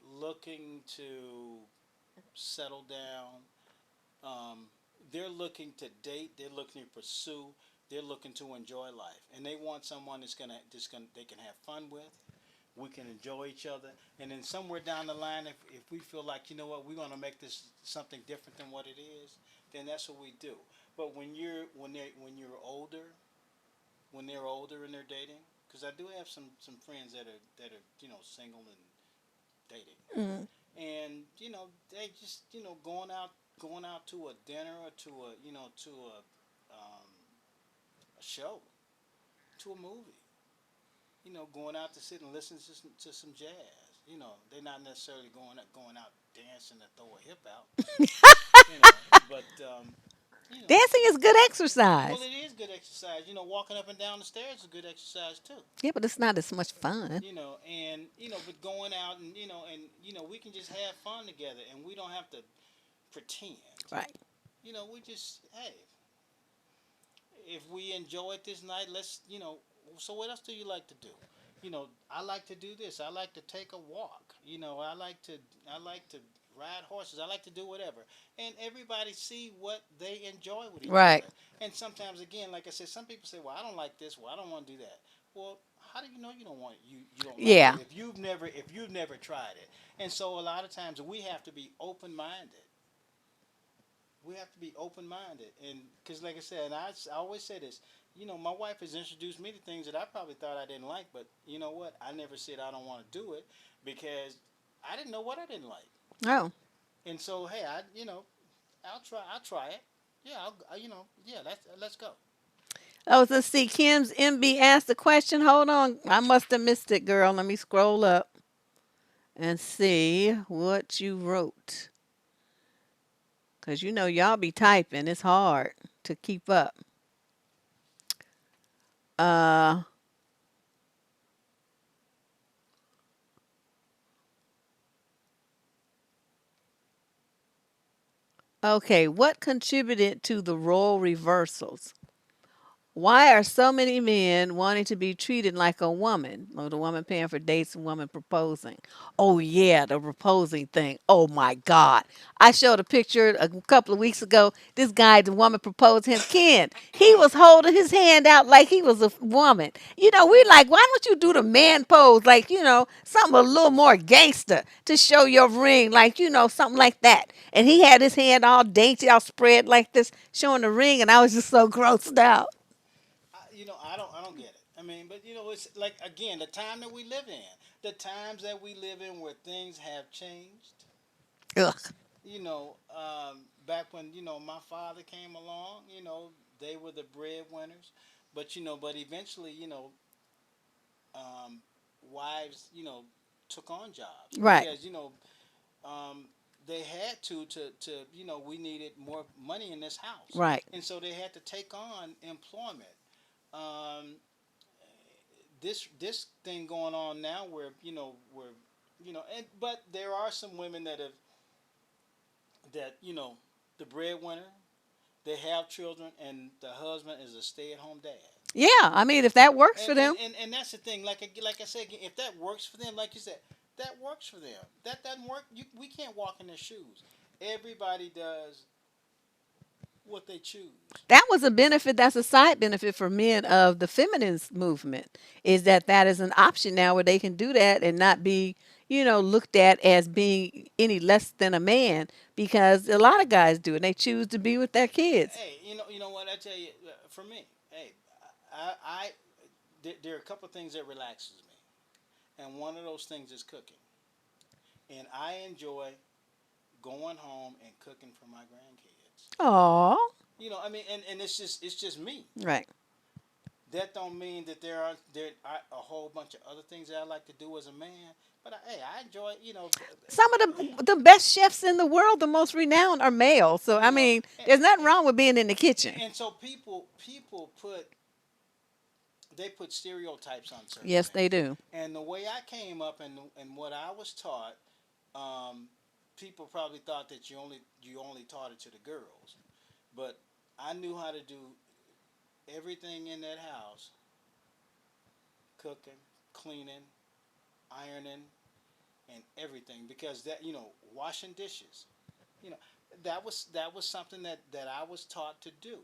looking to settle down. Um, they're looking to date. They're looking to pursue. They're looking to enjoy life, and they want someone that's gonna they can have fun with. We can enjoy each other, and then somewhere down the line, if we feel like we're gonna make this something different than what it is, then that's what we do. But when you're older, when they're older and they're dating, because I do have some friends that are single and dating, Mm, and they just going out to a dinner or to a show, to a movie, going out to sit and listen to some jazz. They're not necessarily going out dancing to throw a hip out, but you know dancing is good well, exercise. it is good exercise. Walking up and down the stairs is good exercise too. Yeah, but it's not as much fun. And but going out and we can just have fun together, and we don't have to pretend. Right. We just, hey, if we enjoy it this night, let's so what else do you like to do? I like to do this. I like to take a walk. I like to ride horses. I like to do whatever. And everybody see what they enjoy with each Right. other. And sometimes, again, like I said, some people say, "Well, I don't like this. Well, I don't want to do that." Well, how do you know you don't like Yeah. it if you've never tried it? And so a lot of times we have to be open minded. We have to be open minded, and because, like I said, and I always say this. My wife has introduced me to things that I probably thought I didn't like, but you know what? I never said I don't want to do it because I didn't know what I didn't like. Oh. And so, hey, I'll try it. Yeah, yeah, let's go. Oh, let's see. Kim's MB asked the question. Hold on. I must have missed it, girl. Let me scroll up and see what you wrote. Because y'all be typing. It's hard to keep up. Uh, okay. What contributed to the role reversals? Why are so many men wanting to be treated like a woman? Oh, the woman paying for dates and woman proposing. Oh, yeah, the proposing thing. Oh, my God. I showed a picture a couple of weeks ago. This guy, the woman proposed him. Ken, he was holding his hand out like he was a woman. We're like, why don't you do the man pose? Like, something a little more gangster to show your ring. Like, something like that. And he had his hand all dainty, all spread like this, showing the ring. And I was just so grossed out. I don't get it. I mean, but it's like, again, the time that we live in, the times that we live in where things have changed. Ugh. Back when my father came along, they were the breadwinners, but eventually, um, wives, took on jobs Right. because um, they had to we needed more money in this house, Right. and so they had to take on employment. Um, this thing going on now where and but there are some women that the breadwinner, they have children, and the husband is a stay-at-home dad. Yeah. I mean, if that works and for and, them. and, and that's the thing. Like I said, if that works for them, like you said, that works for them. That doesn't work. We can't walk in their shoes. Everybody does what they choose. That was a benefit. That's a side benefit for men of the feminist movement, is that that is an option now where they can do that and not be, looked at as being any less than a man, because a lot of guys do and they choose to be with their kids. Hey, you know what I tell you. For me, hey, I there are a couple of things that relaxes me, and one of those things is cooking, and I enjoy going home and cooking for my grandkids. Oh, I mean, and it's just me. right. That don't mean that there are a whole bunch of other things that I like to do as a man. But hey, I enjoy Some of the best chefs in the world, the most renowned, are male. So I you know, mean, and, there's nothing wrong with being in the kitchen. and so people put stereotypes on certain Yes, they things. do. And the way I came up and what I was taught, um, people probably thought that you only taught it to the girls, but I knew how to do everything in that house: cooking, cleaning, ironing, and everything. Because that washing dishes, you know, that was something that I was taught to do.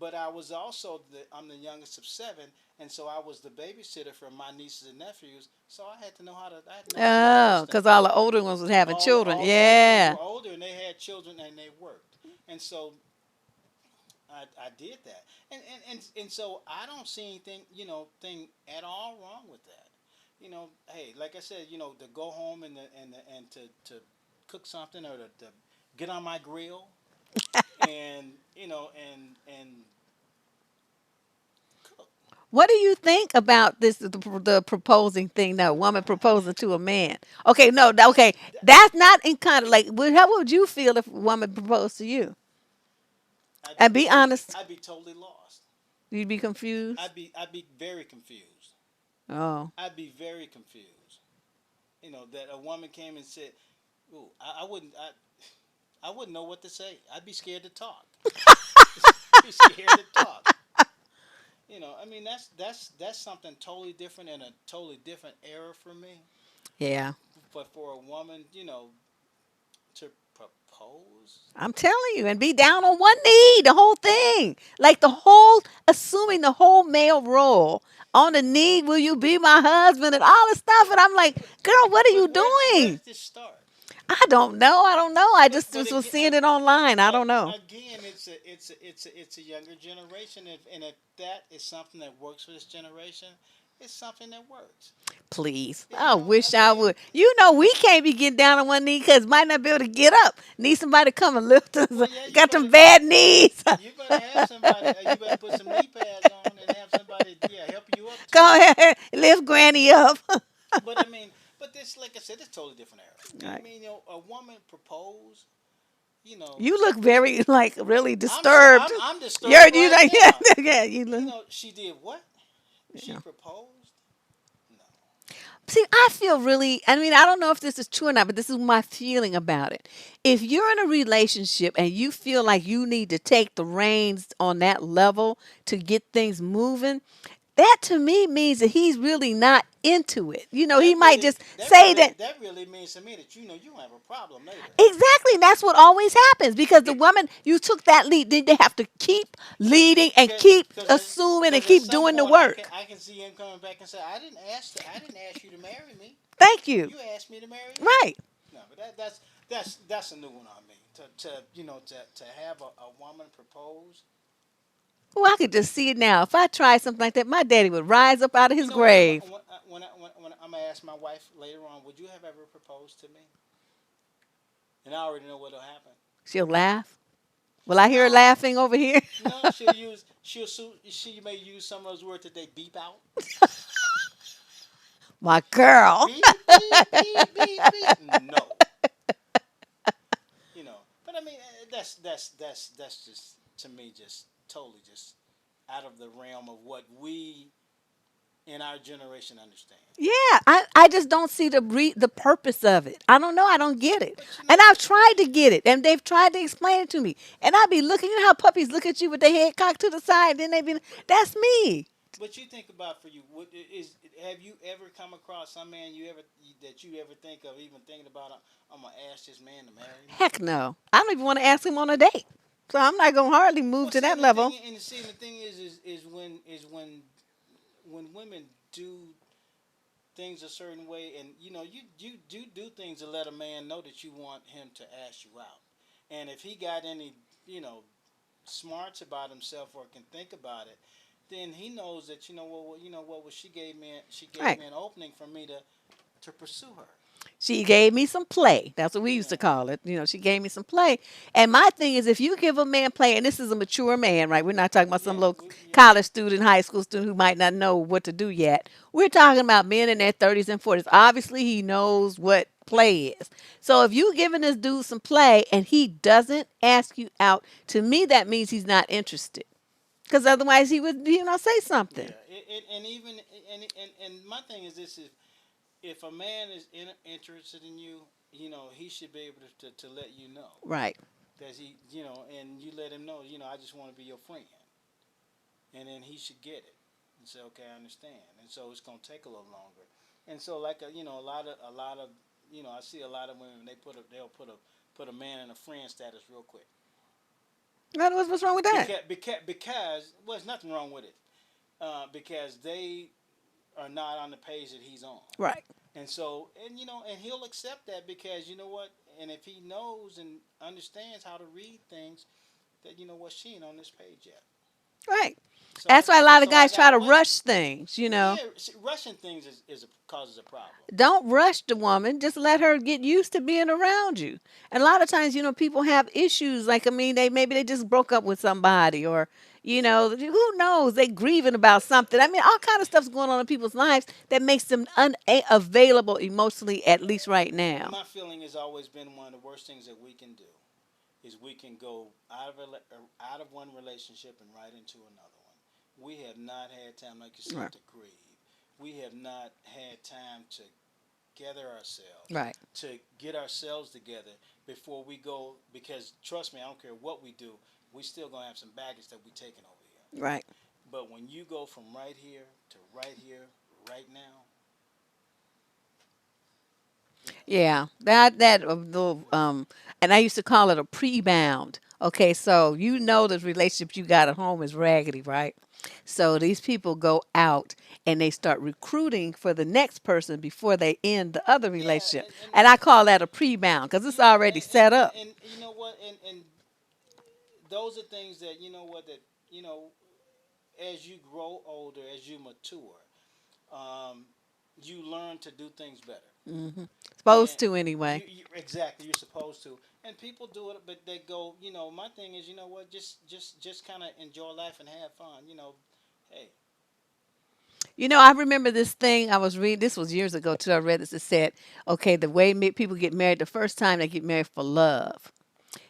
But I was also I'm the youngest of seven, and so I was the babysitter for my nieces and nephews. So I had to know how to do all those Oh, because all things. the older ones was having children. All the older ones Yeah. were older, and they had children, and they worked, and so I did that, and so I don't see anything thing at all wrong with that. Hey, like I said, to go home and to cook something, or to get on my grill and and cook. What do you think about this, the proposing thing, that woman proposing to a man? Okay, no, okay, that's not in kind of like, how would you feel if a woman proposed to you? I'd be And be totally honest, I'd be totally lost. you'd be confused. I'd be very confused. Oh, I'd be very confused. That a woman came and said, "Ooh, I wouldn't know what to say. I'd be scared to talk. Be scared to talk. I mean, that's something totally different and a totally different era for me. yeah. But for a woman, to propose, I'm telling you, and be down on one knee, the whole thing. Like the whole, assuming the whole male role. On the knee, will you be my husband, and all this stuff. And I'm like, but girl, what are but you where doing? did this start? I don't know. I don't know. I But just was again, seeing it online. I don't know. again, it's a younger generation, and if that is something that works for this generation, it's something that works. Please. You I know, I wish I mean, would. We can't be getting down on one knee because might not be able to get up. Need somebody to come and lift us. well, yeah, Got them bad knees. you better have somebody. You better put some knee pads on and have somebody, yeah, help you up too. Go ahead, lift Granny up. But I mean, but this, like I said, it's totally different era. I Right. mean, a woman proposed. You know, You look very, like, really I'm so disturbed. I'm You're, disturbed you right like, yeah, now. yeah, you look. She did what? She Yeah. proposed? No. See, I feel really, I mean, I don't know if this is true or not, but this is my feeling about it. If you're in a relationship and you feel like you need to take the reins on that level to get things moving, that to me means that he's really not into it. He might just say that. That really means to me that you don't have a problem later. Exactly. And that's what always happens because the woman, you took that lead, then they have to keep leading and keep assuming and At keep some doing the point I can work. I can see him coming back and say, I didn't ask you to marry me. Thank you. You asked me to marry you. Right. No, but that's a new one on me. To have a woman propose. Well, I could just see it now. If I tried something like that, my daddy would rise up out of You his know what? grave. When I'm gonna ask my wife later on, would you have ever proposed to me? And I already know what'll happen. She'll laugh. Will I hear her No, laughing over here? no, she may use some of those words that they beep out. My girl. Beep, beep, beep, beep, beep. No, But I mean, that's just to me just totally just out of the realm of what we in our generation understand. Yeah, I just don't see the purpose of it. I don't know. I don't get it. But And I've tried to get it, and they've tried to explain it to me. And I be looking, you know how puppies look at you with their head cocked to the side, then they be, that's me. but you think about for you, what is have you ever come across some man that you ever think of even thinking about? I'm gonna ask this man to marry me. Heck no. I don't even want to ask him on a date. So I'm not gonna hardly move Well, to see, that level. the thing is when women do things a certain way, and you do things to let a man know that you want him to ask you out, and if he got any you know smarts about himself or can think about it, then he knows that well, she gave Right. me an opening for me to pursue her. She gave me some play. That's what we used to Yeah, call it. She gave me some play. And my thing is, if you give a man play, and this is a mature man, right? We're not talking about some yeah, little college student, high school student who might not know what to do yet. We're talking about men in their 30s and 40s. Obviously, he knows what play is. So if you giving this dude some play and he doesn't ask you out, to me, that means he's not interested. Because otherwise, he would, say something. yeah. And even and my thing is this: if a man is interested in you, he should be able to let you know Right. that and you let him know, I just want to be your friend, and then he should get it and say, okay, I understand. And so it's gonna take a little longer. And so like a lot of I see a lot of women they'll put a man in a friend status real quick What's wrong with that? because well, there's nothing wrong with it because they are not on the page that he's on. Right. And so, and he'll accept that because you know what? And if he knows and understands how to read things, that she ain't on this page yet. Right. So That's why a lot of I guys try gotta to wait. rush things. Yeah, see, rushing things causes a problem. Don't rush the woman. Just let her get used to being around you. And a lot of times, people have issues. Like, I mean, they just broke up with somebody, or who knows? They grieving about something. I mean, all kind of stuff's going on in people's lives that makes them unavailable emotionally, at least right now. My feeling has always been one of the worst things that we can do is we can go out of one relationship and right into another one. We have not had time, like you said, Right. to grieve. We have not had time to gather ourselves, Right. to get ourselves together before we go. Because trust me, I don't care what we do, we still gonna have some baggage that we taking over here. Right. But when you go from right here to right here, right now, you know, Yeah, that the and I used to call it a pre-bound. Okay, so the relationship you got at home is raggedy, right? So these people go out and they start recruiting for the next person before they end the other yeah, relationship, and and I call that a pre-bound because it's already set up. and you know what, and those are things that you know as you grow older, as you mature, um, you learn to do things better. Hmm. And Supposed to anyway. you exactly you're supposed to, and people do it, but they go. My thing is, what, just kind of enjoy life and have fun. Hey, I remember this thing I was reading. This was years ago too. I read this. It said, okay, the way people get married, the first time they get married for love.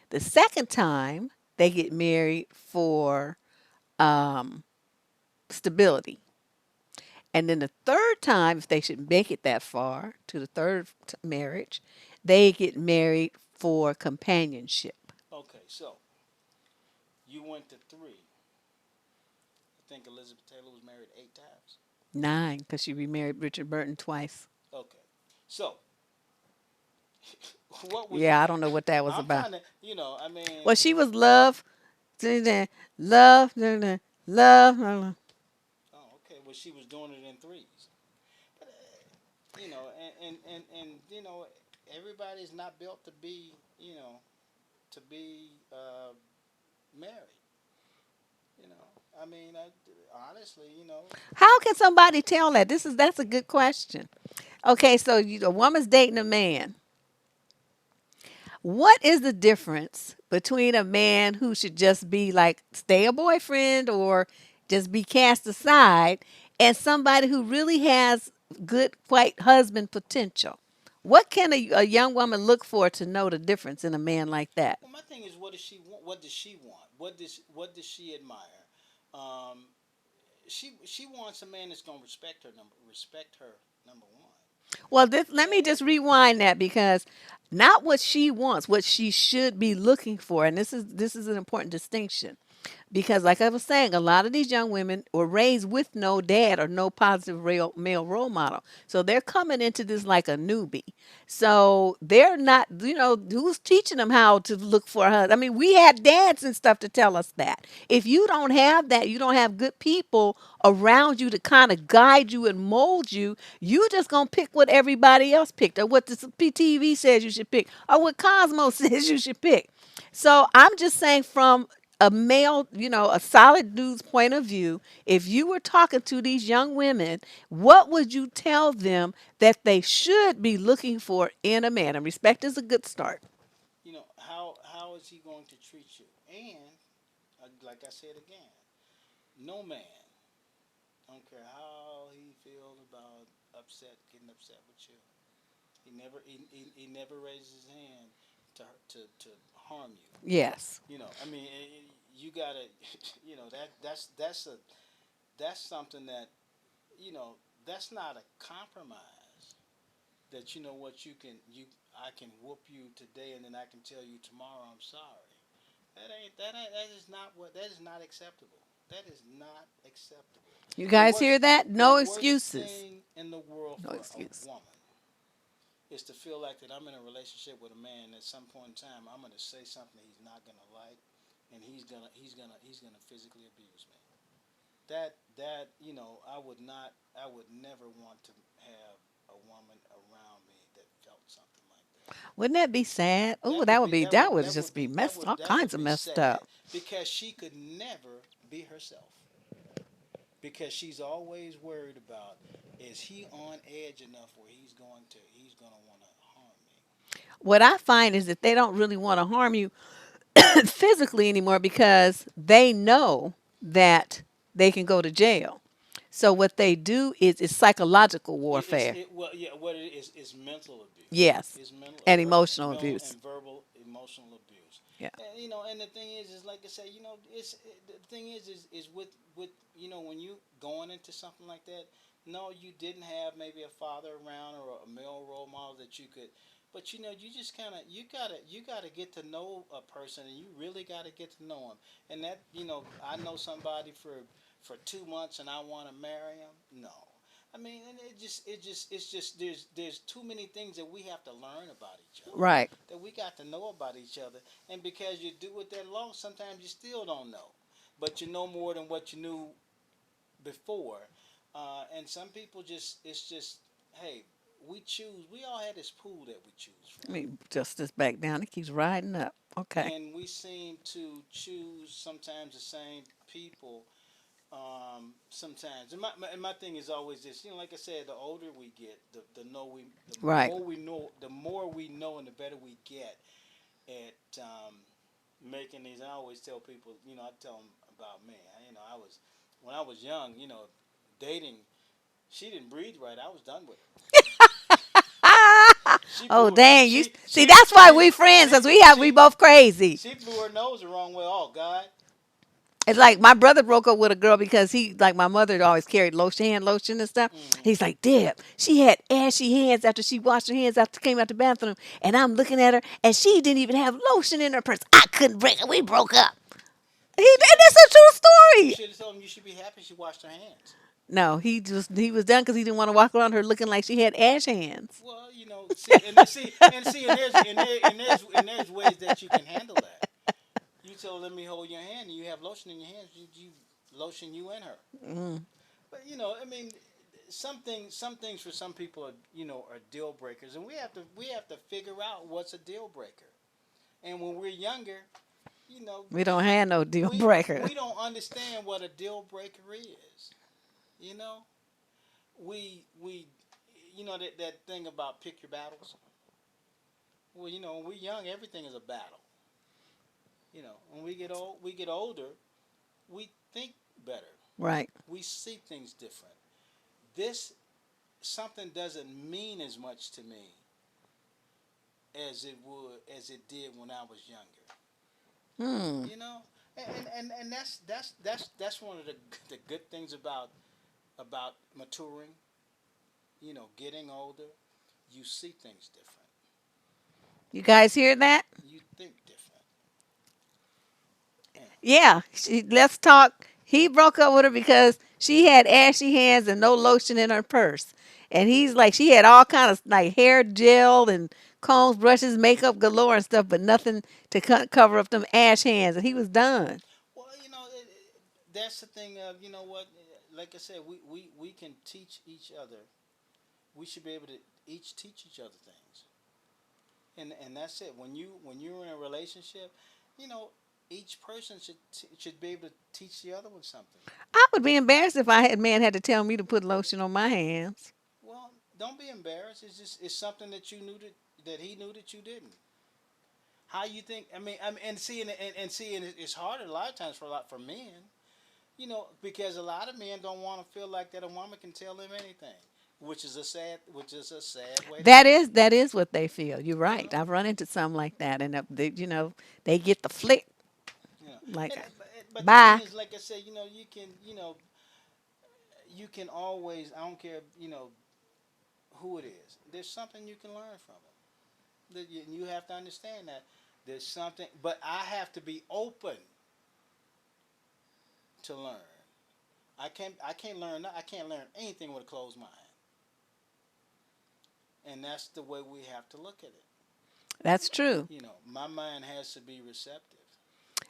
The second time they get married for um, stability. And then the third time, if they should make it that far to the third marriage, they get married for companionship. okay, so you went to three. I think Elizabeth Taylor was married 8 times. 9, because she remarried Richard Burton twice. Okay, so what was Yeah, I don't know what that was I'm about. trying to, I mean, Well, she was love, love, love, love. oh, okay, well, she was doing it in threes, but and everybody's not built to be, married. I mean, honestly, How can somebody tell that? That's a good question. Okay, so a woman's dating a man. What is the difference between a man who should just be like stay a boyfriend or just be cast aside and somebody who really has good white husband potential. What can a young woman look for to know the difference in a man like that? Well, my thing is, what does she want? What does she want? What does she admire? Um, she wants a man that's gonna respect her number one. Well, You let me know, just rewind that because not what she wants, what she should be looking for, and this is an important distinction. Because, like I was saying, a lot of these young women were raised with no dad or no positive male role model. So they're coming into this like a newbie. So they're not, who's teaching them how to look for her? I mean, we had dads and stuff to tell us that. If you don't have that, you don't have good people around you to kind of guide you and mold you, you just going to pick what everybody else picked or what the PTV says you should pick or what Cosmo says you should pick. So I'm just saying from a male, a solid dude's point of view, if you were talking to these young women, what would you tell them that they should be looking for in a man? And respect is a good start. how is he going to treat you? And like I said again, no man, I don't care how he feels about getting upset with you. He never raises his hand to harm you. Yes. I mean, you gotta, that's something that you know that's not a compromise. That what I can whoop you today and then I can tell you tomorrow I'm sorry. That is not acceptable. That is not acceptable. You The guys hear worst that? the No worst excuses. thing in the world No for a excuse. woman is to feel like that I'm in a relationship with a man. At some point in time I'm going to say something he's not going to like, and he's gonna physically abuse me. I would never want to have a woman around me that felt something like that. Wouldn't that be sad? Oh, That would be that would just be messed, all that kinds would of be messed sad up. because she could never be herself because she's always worried about, is he on edge enough where he's gonna want to harm me. What I find is that they don't really want to harm you physically anymore because they know that they can go to jail. So what they do is it's psychological warfare. Well, yeah, what it is mental abuse. Yes. It's And emotional mental abuse. and verbal emotional abuse. Yeah. And and the thing is like I say, the thing is with when you going into something like that. No, you didn't have maybe a father around or a male role model that you could. But you just kind of you gotta get to know a person, and you really gotta get to know him. And that I know somebody for 2 months, and I want to marry him. No, I mean, and it's just there's too many things that we have to learn about each other, Right. that we got to know about each other, and because you do it that long, sometimes you still don't know, but you know more than what you knew before, and some people just it's just hey, we choose. We all had this pool that we choose Let from, me adjust this back down. It keeps riding up. Okay. and we seem to choose sometimes the same people sometimes. And my thing is always this. Like I said, the older we get, the Right. more we know, and the better we get at making these. I always tell people, I tell them about me. I was when I was young, dating. She didn't breathe right. I was done with her. She Oh blew her. dang! You see that's why we friends, cause we both crazy. She blew her nose the wrong way. Oh God. It's like my brother broke up with a girl because he, like my mother, always carried hand lotion and stuff. Hmm. He's like, Deb, she had ashy hands after she washed her hands after came out the bathroom, and I'm looking at her, and she didn't even have lotion in her purse. I couldn't break it. We broke up. You see, And that's a true you story. should have told him you should be happy she washed her hands. No, he was done because he didn't want to walk around her looking like she had ash hands. Well, see, and there's ways that you can handle that. You tell let me hold your hand, and you have lotion in your hands. You lotion you and her. Mm, But I mean, some things for some people are deal breakers, and we have to figure out what's a deal breaker. And when we're younger, you know, we don't have no deal we breaker. we don't understand what a deal breaker is. You know, we that thing about pick your battles. Well, when we're young, everything is a battle. When we get older, we think better. Right. We see things different. This something doesn't mean as much to me as it did when I was younger. Hmm. You know, and that's one of the good things about maturing. You know, getting older, you see things different. You guys hear that? You think different. Yeah. Yeah. Let's talk. He broke up with her because she had ashy hands and no lotion in her purse. And he's like, she had all kind of like hair gel and combs, brushes, makeup galore and stuff, but nothing to cover up them ash hands. And he was done. Well, that's the thing of what. Like I said, we can teach each other. We should be able to each teach each other things, and that's it. When you're in a relationship, you know, each person should be able to teach the other one something. I would be embarrassed if I had man had to tell me to put lotion on my hands. Well, don't be embarrassed. It's something that you knew that he knew that you didn't. How you think? I mean, and see, and it's harder a lot of times for men. Because a lot of men don't want to feel like that a woman can tell them anything, which is a sad way to be. That is what they feel. You're You right. know, I've run into some like that, and they get the flick. you know, Like, but the thing bye. is, like I said, you can always. I don't care, who it is. There's something you can learn from it. You have to understand that there's something, but I have to be open to learn. I can't learn anything with a closed mind, and that's the way we have to look at it. That's true. My mind has to be receptive.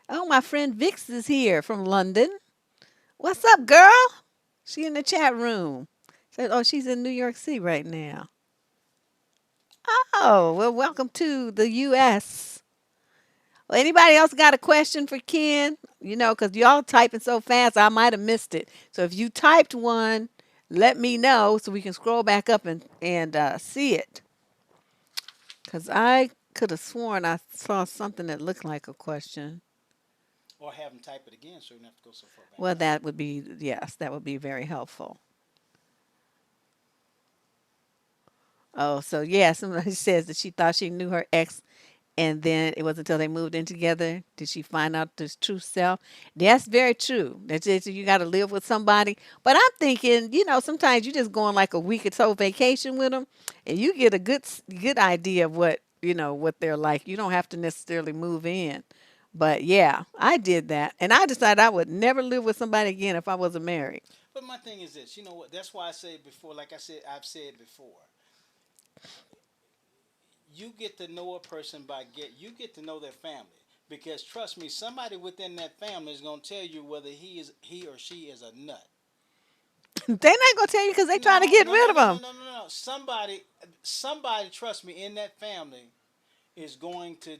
Oh, my friend Vix is here from London. What's up, girl? She in the chat room. Said, oh, she's in New York City right now. Oh, well, welcome to the U.S. Well, anybody else got a question for Ken? Because y'all typing so fast, I might have missed it. So if you typed one, let me know so we can scroll back up and see it. Because I could have sworn I saw something that looked like a question. Or have them type it again so you don't have to go so far back Well, up. that would be, yes, that would be very helpful. Oh, so yeah, somebody says that she thought she knew her ex, and then it wasn't until they moved in together did she find out this true self. That's very true. That's it. You got to live with somebody. But I'm thinking, sometimes you just go on like a week or so vacation with them, and you get a good idea of what they're like. You don't have to necessarily move in. But yeah, I did that, and I decided I would never live with somebody again if I wasn't married. But my thing is this, you know what? That's why I say before, like I said, I've said before, you get to know a person you get to know their family. Because trust me, somebody within that family is gonna tell you whether he or she is a nut. They're not gonna tell you because they trying to No, get no, no, rid of no, no, them. no, no, no. Somebody, trust me, in that family is going to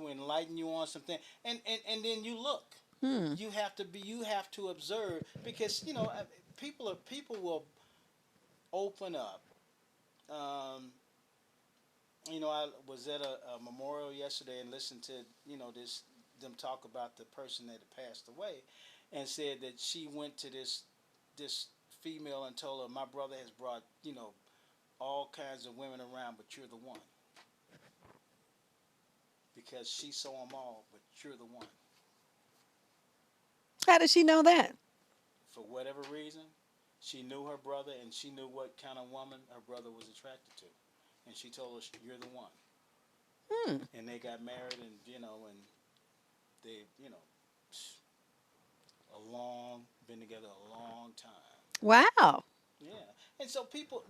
enlighten you on something, and then you look. Hmm. You have to observe because people will open up. Um, I was at a memorial yesterday and listened to this them talk about the person that had passed away, and said that she went to this female and told her, my brother has brought all kinds of women around, but you're the one, because she saw them all, but you're the one. How does she know that? For whatever reason, she knew her brother and she knew what kind of woman her brother was attracted to, and she told her, you're the one. Hmm. And they got married, and and they a long been together a long time. Wow. Yeah, and so people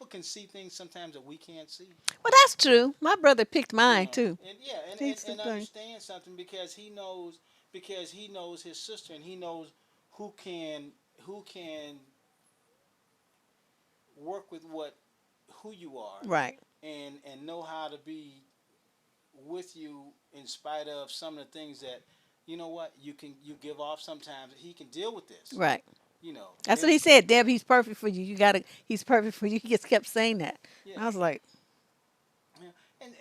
can see things sometimes that we can't see. Well, that's true. My brother picked mine too. And yeah, He's the and thing. understand something, because he knows his sister, and he knows who can work with who you are, Right. and know how to be with you in spite of some of the things that what you give off sometimes. He can deal with this. Right. That's what he His said. Deb, he's perfect for you. He's perfect for you. He just kept saying that. Yeah, And I was like, yeah. And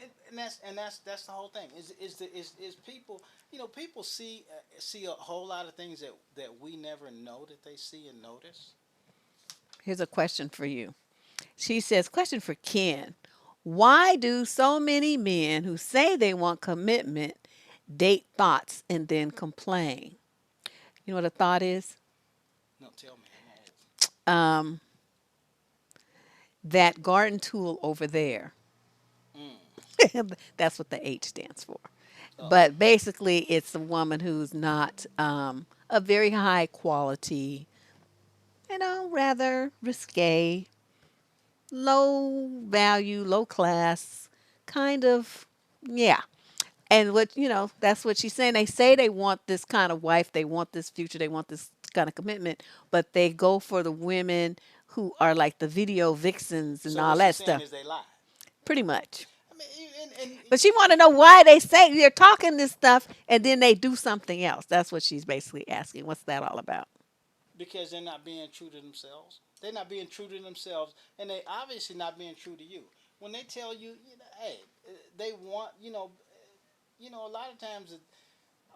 that's the whole thing. Is people people see a whole lot of things that we never know that they see and notice. here's a question for you. She says, question for Ken. Why do so many men who say they want commitment date thoughts and then complain? You know what a thought is? No, tell me. I'm old. Um, that garden tool over there. Mm. That's what the H stands for. Oh, But basically, it's a woman who's not a very high quality, rather risque, low value, low class, kind of, yeah. And that's what she's saying. They say they want this kind of wife, they want this future, they want this kind of commitment, but they go for the women who are like the video vixens and so all what that she's saying stuff. is they lie. Pretty much. I mean, But she want to know why they say they're talking this stuff and then they do something else. That's what she's basically asking. What's that all about? because they're not being true to themselves. They're not being true to themselves, and they obviously not being true to you. When they tell you, hey, they want, a lot of times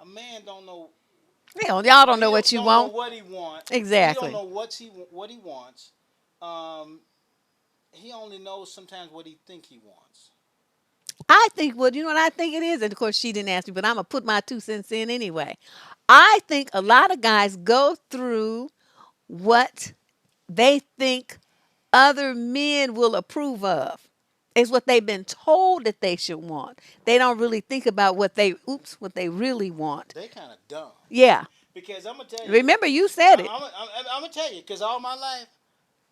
a man don't know. Y'all don't He know what you don't know want. what he want. He don't Exactly. know what he wants. Um, he only knows sometimes what he think he wants. I think, well, you know what I think it is? And of course, she didn't ask me, but I'm going to put my 2 cents in anyway. I think a lot of guys go through what they think other men will approve of. It's what they've been told that they should want. They don't really think about what they really want. They kind of dumb. Yeah. Because I'm gonna tell you, Remember, you said it. I'm gonna tell you, because all my life,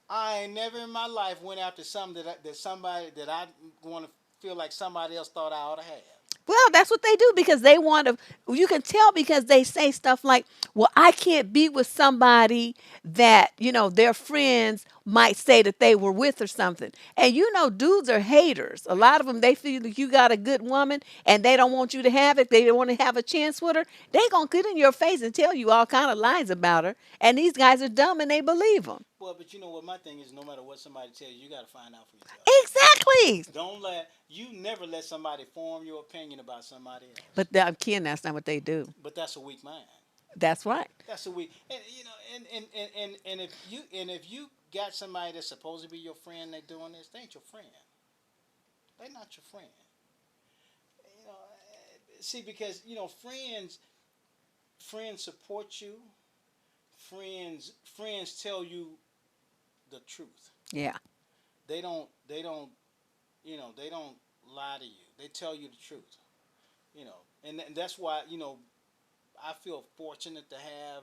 I ain't never in my life went after something that somebody that I want to feel like somebody else thought I ought to have. Well, that's what they do because they want to. You can tell because they say stuff like, "Well, I can't be with somebody that their friends might say that they were with or something." And dudes are haters. A lot of them they feel like you got a good woman and they don't want you to have it. They don't want to have a chance with her. They gonna get in your face and tell you all kind of lies about her. And these guys are dumb and they believe them. Well, but you know what? My thing is, no matter what somebody tells you, you got to find out for yourself. Exactly. You never let somebody form your opinion about somebody else. But Ken, that's not what they do. But that's a weak mind. That's right. That's a weak, and if you got somebody that's supposed to be your friend, they doing this, they ain't your friend. They not your friend. See, because friends support you. Friends tell you the truth. Yeah. They don't lie to you. They tell you the truth. And that's why I feel fortunate to have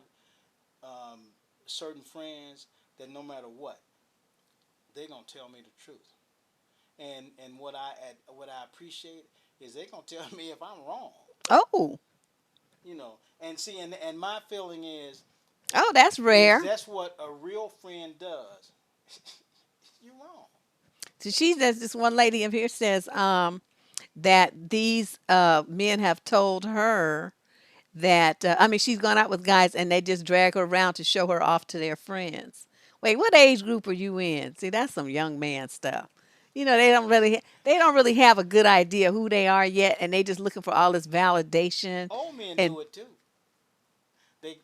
um, certain friends that no matter what, they gonna tell me the truth. And what I appreciate is they gonna tell me if I'm wrong. Oh. And see, and my feeling Oh, that's is rare. that's what a real friend does. You're wrong. So she says this one lady in here says that these men have told her that I mean she's gone out with guys and they just drag her around to show her off to their friends. Wait, what age group are you in? See, that's some young man stuff. They don't really have a good idea who they are yet, and they just looking for all this validation. Old men And do it too.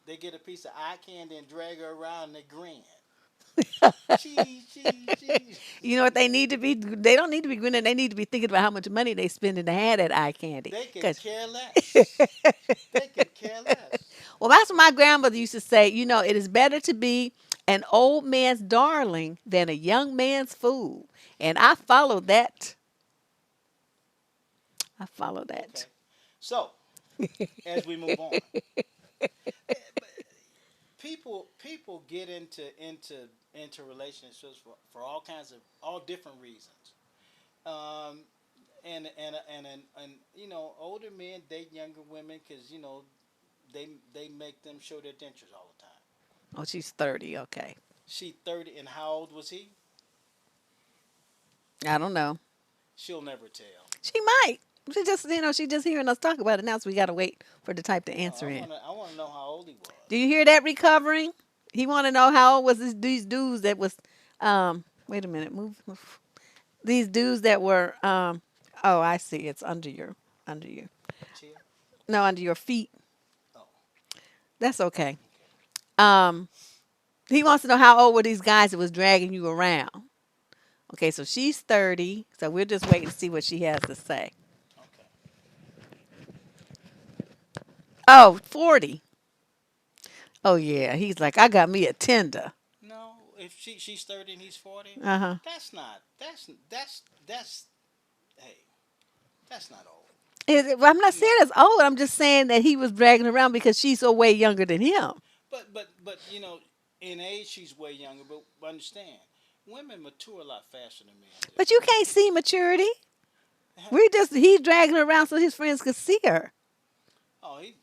They get a piece of eye candy and drag her around and they grin. Cheese, cheese, cheese. you know what they need to be? They don't need to be grinning. They need to be thinking about how much money they spending to have that eye candy. They could Cause care less. They could care less. well, that's what my grandmother used to say. It is better to be an old man's darling than a young man's fool. And I follow that. I follow Okay. that. So as we move on, but people get into relationships for all different reasons. Um, and older men date younger women because they make them show their dentures all the time. Oh, she's 30. Okay. She 30, and how old was he? I don't know. She'll never tell. She might. She just hearing us talk about it now, so we got to wait for the type to No, answer in. I wanna know how old he was. Do you hear that recovering? He want to know how old was these dudes that was, wait a minute, move. These dudes that were, oh, I see. It's under your, Chia? no, under your feet. Oh, That's okay. okay. Um, he wants to know how old were these guys that was dragging you around. Okay, so she's 30. So we're just waiting to see what she has to say. Okay. Oh, 40. Oh, yeah. He's like, I got me a tender. No, if she's 30 and he's 40, Uh huh. that's not that's hey, that's not old. Well, I'm not saying No. it's old. I'm just saying that he was dragging her around because she's so way younger than him. But in age she's way younger. But understand, women mature a lot faster than men do. But you can't see maturity. He's dragging her around so his friends could see her. Oh, he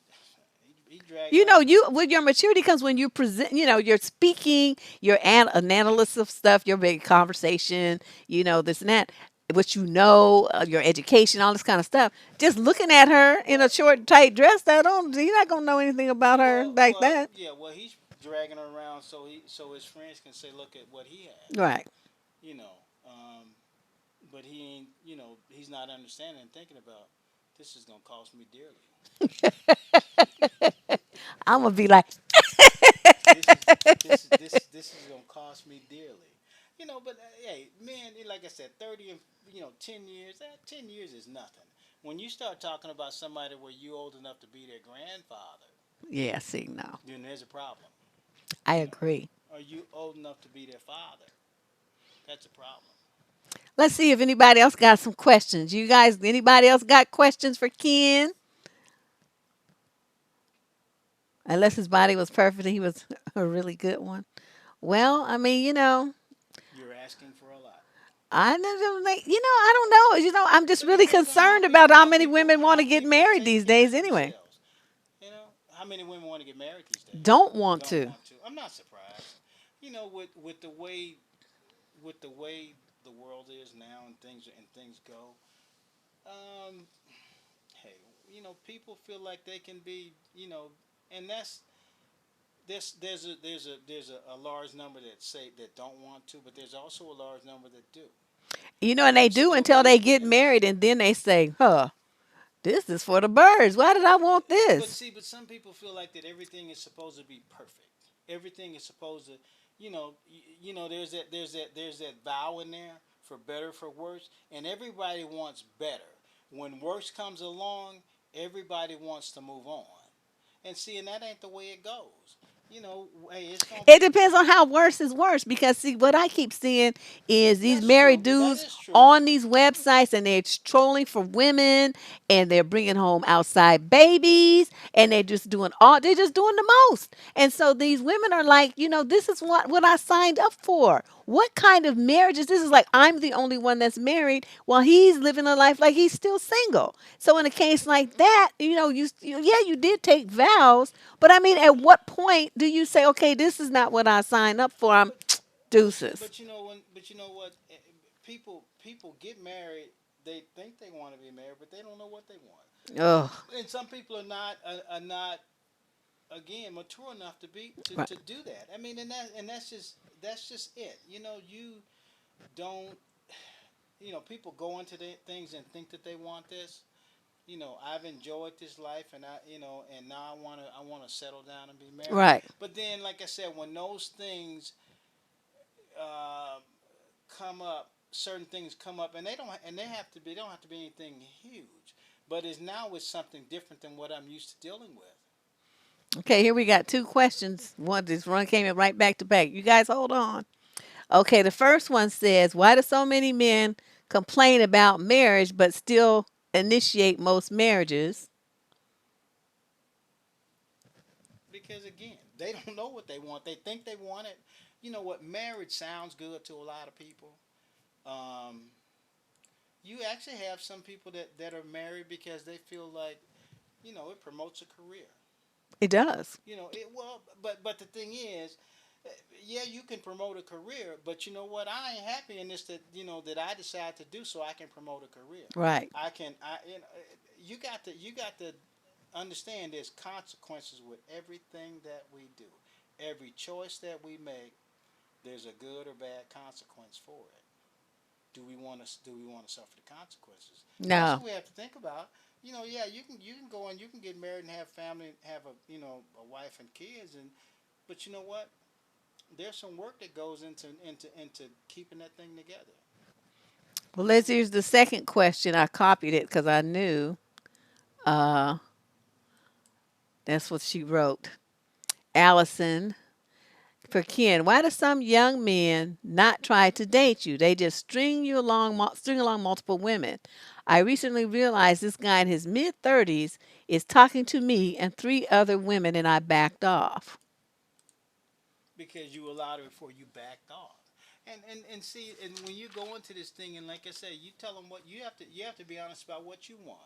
dragging You her. know, you with your maturity comes when you present. You know, you're speaking, you're an analyst of stuff, your big conversation. You know this and that. What you know, your education, all this kind of stuff. Just looking at her in a Well, short, tight dress, that don't. You're not gonna know anything about her like that, yeah. Well, he's dragging her around so his friends can say, look at what he has. right? You know, but he ain't. He's not understanding and thinking about this is gonna cost me dearly. I'm gonna be like, This is gonna cost me dearly. But hey, man, like I said, 30 and 10 years. That 10 years is nothing. When you start talking about somebody where you old enough to be their grandfather, yeah. See, no, then there's a problem. I You know, agree. are you old enough to be their father? That's a problem. Let's see if anybody else got some questions. You guys, anybody else got questions for Ken? Unless his body was perfect, he was a really good one. Well, I mean, You're asking for a lot. I don't know. I'm just It really depends on concerned about how many women want how to get people married take these care days of anyway. themselves. How many women want to get married these days? Don't want Don't to. want to. I'm not surprised. With the way the world is now and things go. Um, hey, people feel like they can be, and there's a large number that say that don't want to, but there's also a large number that do. And they do Still until they believe get in it. married and then they say, huh, this is for the birds. Why did I want But this? see, but some people feel like that everything is supposed to be perfect. Everything is supposed to, there's that vow in there for better for worse, and everybody wants better. When worse comes along, everybody wants to move on. And see, and that ain't the way it goes. Hey, it's gonna It be. depends on how worse is worse because see what I keep seeing is these That's married true. That dudes is true. on these websites and they're trolling for women and they're bringing home outside babies and they're just doing the most. And so these women are like, this is what I signed up for. What kind of marriage is this? Is like I'm the only one that's married while he's living a life like he's still single. So in a case like that, yeah, you did take vows, but I mean, at what point do you say, okay, this is not what I signed up for? I'm But deuces. but you know what? People get married. They think they want to be married, but they don't know what they want. Oh, And some people are not again mature enough to be right. to do that. I mean, and that's just it. You don't. People go into things and think that they want this. I've enjoyed this life, and now I want to settle down and be married. Right. But then, like I said, when those things uh, come up, certain things come up, and they don't have to be anything huge, but it's something different than what I'm used to dealing with. Okay, here we got two questions. One, this one came in right back to back. You guys hold on. Okay, the first one says, why do so many men complain about marriage but still initiate most marriages? Because again, they don't know what they want. They think they want it. You know what? Marriage sounds good to a lot of people. Um, you actually have some people that are married because they feel like it promotes a career. It does. But the thing is, yeah, you can promote a career, but you know what? I ain't happy in this that I decide to do so I can promote a career. Right. I can I you got to understand there's consequences with everything that we do. Every choice that we make, there's a good or bad consequence for it. Do we want to suffer the consequences? That's No. what we have to think about. Yeah, you can go and you can get married and have family, have a wife and kids, but you know what? There's some work that goes into keeping that thing together. Well, let's use the second question. I copied it because I knew uh, that's what she wrote. Allison, for Ken, why do some young men not try to date you? They just string along multiple women. I recently realized this guy in his mid 30s is talking to me and three other women, and I backed off. Because you allowed it before you backed off. And see, and when you go into this thing, and like I said, you tell them what you have to be honest about what you want.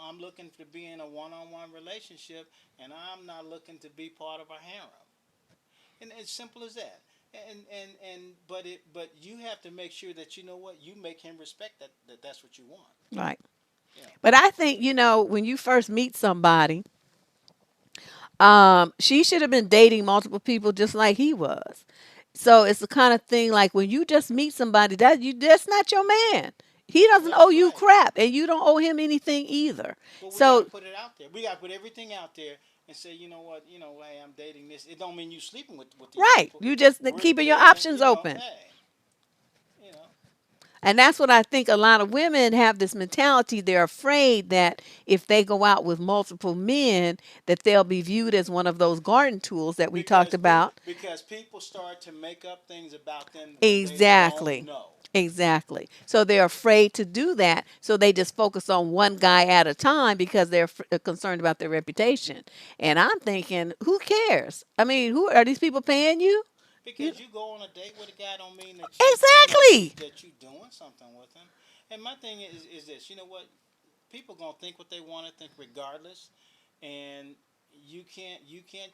I'm looking to be in a one-on-one relationship, and I'm not looking to be part of a harem. And it's simple as that. But you have to make sure that you know what you make him respect that's what you want. Right. You know, But I think, when you first meet somebody, she should have been dating multiple people just like he was. So it's the kind of thing like when you just meet somebody that's not your man. He doesn't owe that's you right. crap, and you don't owe him anything either. But we got to So put it out there. We got to put everything out there and say, you know what, hey, I'm dating this. It don't mean you sleeping with these right, people. you just We're keeping your dating. options open. Hey, you know, And that's what I think a lot of women have this mentality. They're afraid that if they go out with multiple men, that they'll be viewed as one of those garden tools that we talked about. because people start to make up things about them when they don't Exactly. know. Exactly. So they're afraid to do that. So they just focus on one guy at a time because they're concerned about their reputation. And I'm thinking, who cares? I mean, who are these people paying you? You Because you go on a date with a guy don't mean that exactly. you doing something with him. And my thing is this. You know what? People gonna think what they want to think regardless, and you can't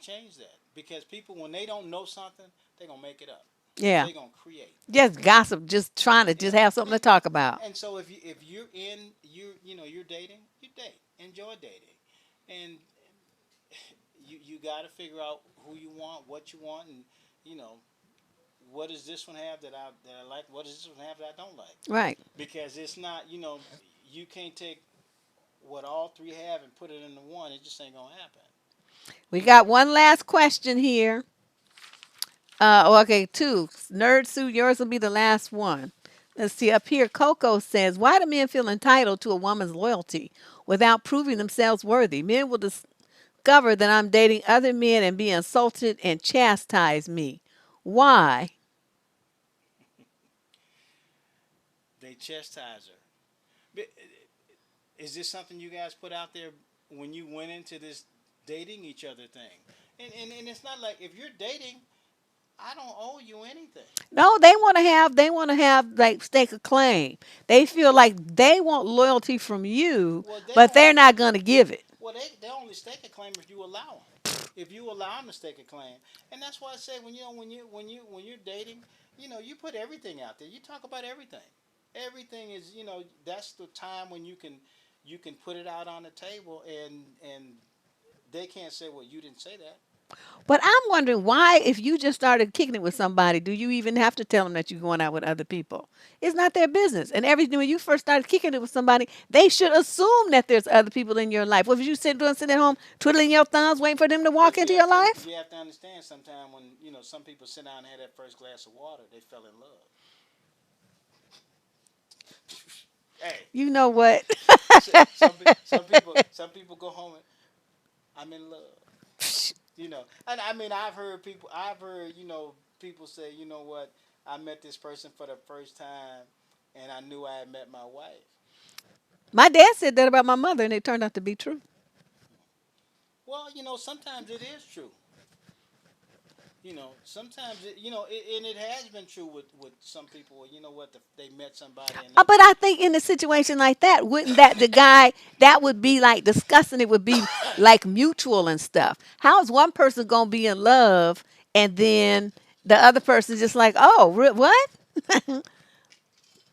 change that because people when they don't know something they gonna make it up. Yeah. They gonna create. Just gossip, just trying to just Yeah, have something to talk about. and so if you're in you're dating, you date, enjoy dating, and you got to figure out who you want, what you want, and you know what does this one have that I like, what does this one have that I don't like, Right. because it's not you can't take what all three have and put it into one. It just ain't gonna happen. We got one last question here. Okay, two. Nerd suit, yours will be the last one. Let's see. Up here, Coco says, why do men feel entitled to a woman's loyalty without proving themselves worthy? Men will discover that I'm dating other men and be insulted and chastise me. Why? They chastise her. But is this something you guys put out there when you went into this dating each other thing? And it's not like if you're dating, I don't owe you anything. No, they want to have like stake a claim. They feel like they want loyalty from you, Well, they but they're only not going to give it. well they only stake a claim if you allow them. If you allow them to stake a claim, and that's why I say when you're dating, you put everything out there. You talk about everything. Everything is that's the time when you can put it out on the table, and they can't say, well, you didn't say that. But I'm wondering why, if you just started kicking it with somebody, do you even have to tell them that you're going out with other people? It's not their business. And everything when you first started kicking it with somebody, they should assume that there's other people in your life. What if you sitting at home twiddling your thumbs, waiting for them to walk But into your life? you have to understand sometimes when some people sit down and have that first glass of water, they fell in love. Hey, You know what? some people go home and I'm in love. And I mean I've heard people say, you know what, I met this person for the first time, and I knew I had met my wife. My dad said that about my mother, and it turned out to be true. Well, sometimes it is true. Sometimes and it has been true with some people. You know what, they met somebody and But I think in a situation like that, wouldn't that the guy that would be like discussing it would be like mutual and stuff? How is one person gonna be in love and then the other person just like, oh, what?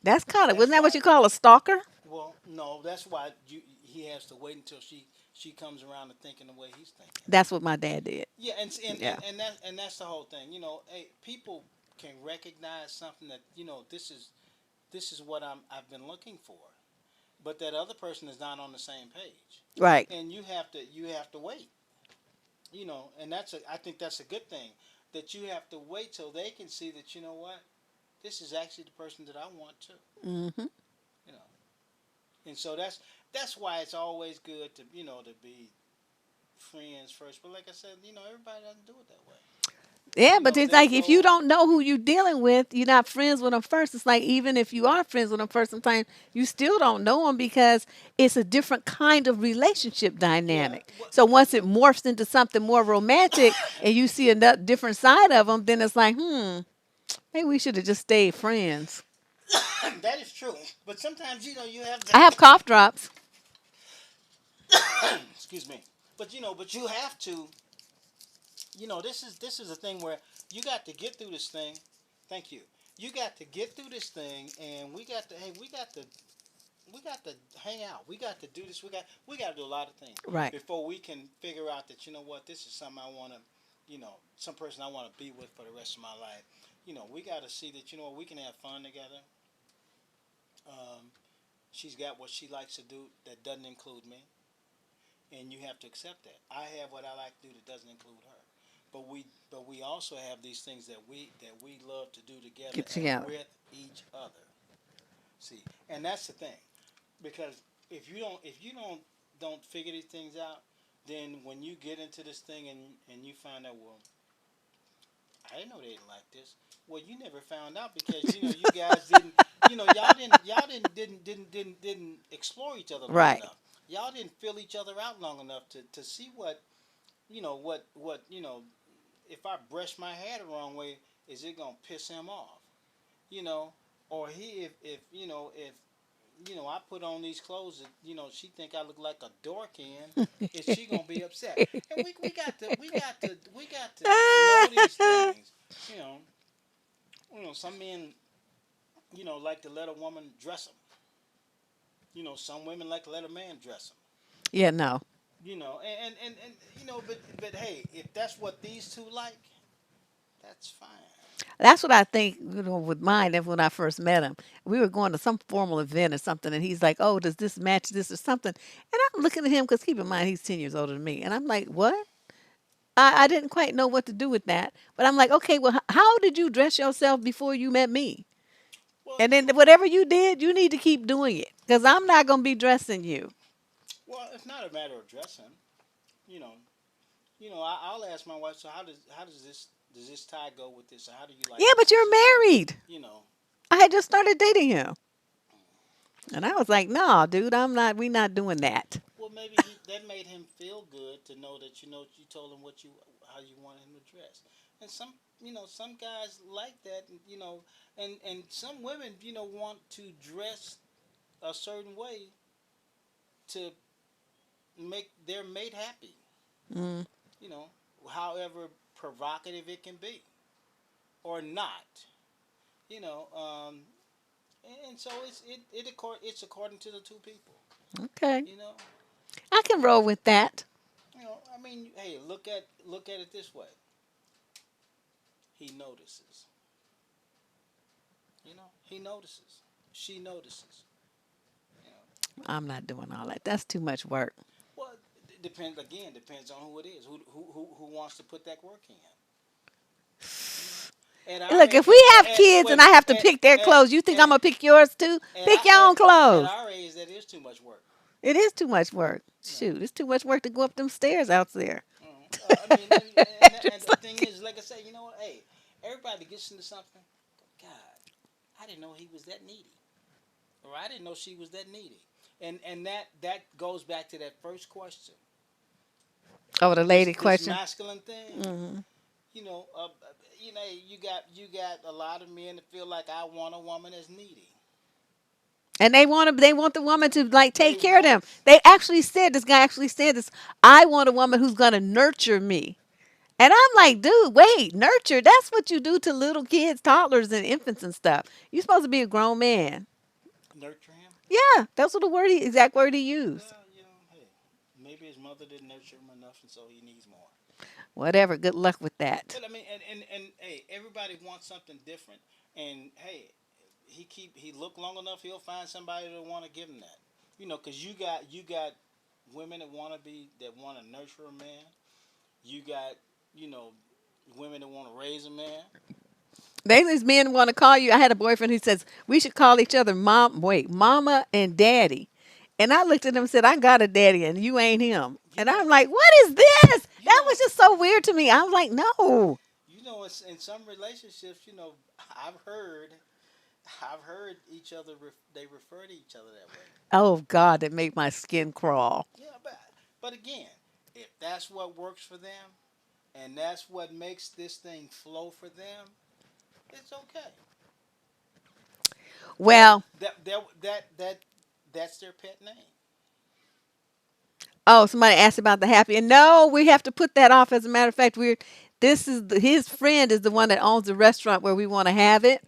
That's kind of that's wasn't that what why. you call a stalker? Well, no, that's why he has to wait until she comes around to thinking the way he's thinking. That's what my dad did. Yeah, Yeah. and that's the whole thing. Hey, people can recognize something that this is what I've been looking for, but that other person is not on the same page, Right. and you have to wait. And I think that's a good thing, that you have to wait till they can see that, you know what, this is actually the person that I want too. Hmm. You know, and so that's why it's always good to to be friends first. But like I said, everybody doesn't do it that way. Yeah, but it's They'll like if you go. don't know who you're dealing with, you're not friends with them first. It's like even if you are friends with them first, sometimes you still don't know them because it's a different kind of relationship Yeah. dynamic. What, So once it morphs into something more romantic and you see a different side of them, then it's like, maybe we should have just stayed friends. that is true. But sometimes you have to. I have cough drops. Excuse me. But you have to. This is a thing where you got to get through this thing. Thank you. You got to get through this thing, and we got to hang out. We got to do this. We got to do a lot of things Right. before we can figure out that what this is something I want to, some person I want to be with for the rest of my life. We got to see that we can have fun together. Um, she's got what she likes to do that doesn't include me, and you have to accept that. I have what I like to do that doesn't include her. But we also have these things that we love to do together Get and together. with each other. See, and that's the thing because if you don't figure these things out, then when you get into this thing and you find out, well, I didn't know they didn't like this. Well, you never found out because you guys didn't, y'all didn't explore each other long Right. enough. Y'all didn't feel each other out long enough to see what if I brush my hair the wrong way, is it gonna piss him off? You know, or he if I put on these clothes that she think I look like a door can, is she gonna be upset? And we got to know these things. You know, some men like to let a woman dress them. Some women like to let a man dress them. Yeah, no. But hey, if that's what these two like, that's fine. That's what I think, with mine. And when I first met him, we were going to some formal event or something, and he's like, "Oh, does this match this or something?" And I'm looking at him because keep in mind he's 10 years older than me, and I'm like, "What?" I didn't quite know what to do with that, but I'm like, "Okay, well, how did you dress yourself before you met me?" Well, And then whatever you did, you need to keep doing it because I'm not gonna be dressing you. it's not a matter of dressing. You know, I'll ask my wife. So how does this tie go with this? Or how do you like Yeah, this? but And you're she's like, married. you know, I had just started dating him, and I well, was like, "No, dude, I'm not. We not doing that." well, maybe that made him feel good to know that you told him how you wanted him to dress. And some guys like that. And some women want to dress a certain way to make their mate happy. Mm, You know, however provocative it can be or not. You know, and so it's according to the two people. okay, You know, I can roll with that. I mean, hey, look at it this way. He notices. He notices. She notices. You know, I'm not doing all that. That's too much work. well, it depends again. Depends on who it is. Who wants to put that work in? You know, at our Look, age, if we have kids and I have to pick their at, clothes, you think I'm at, gonna pick yours too? at, Pick our, your at, own at clothes. our age, that is too much work. It is too much work. You know, Shoot, it's too much work to go up them stairs out there. I mean, and Just the thing like, is, like I say, you know what? Hey, everybody gets into something. God, I didn't know he was that needy, or I didn't know she was that needy, and that goes back to that first question. oh, the This lady this question. masculine thing. Hmm. You know, you got a lot of men that feel like I want a woman that's needy. And they want the woman to like They take care of them. want They actually said this guy actually said this. I want a woman who's gonna nurture me. And I'm like, dude, wait, nurture. That's what you do to little kids, toddlers, and infants and stuff. You're supposed to be a grown man. nurture him. Yeah, that's what the word exact word he used. Well, hey, maybe his mother didn't nurture him enough, and so he needs more. Whatever. Good luck with that. But I mean, and hey, everybody wants something different. And hey, he look long enough, he'll find somebody that want to give him that. Because you got women that want to nurture a man. You got you know women that want to raise a man. These men want to call you. I had a boyfriend who says we should call each other mama and daddy. And I looked at him and said, I got a daddy and you ain't him. You And know, I'm like, what is this? you That know, was just so weird to me. I was like, no. in some relationships, I've heard, I've heard each other. They refer to each other that way. Oh God, that made my skin crawl. Yeah, but again, if that's what works for them, and that's what makes this thing flow for them, it's okay. That Well, that's their pet name. oh, somebody asked about the happy. And no, we have to put that off. As a matter of fact, his friend is the one that owns the restaurant where we want to have it,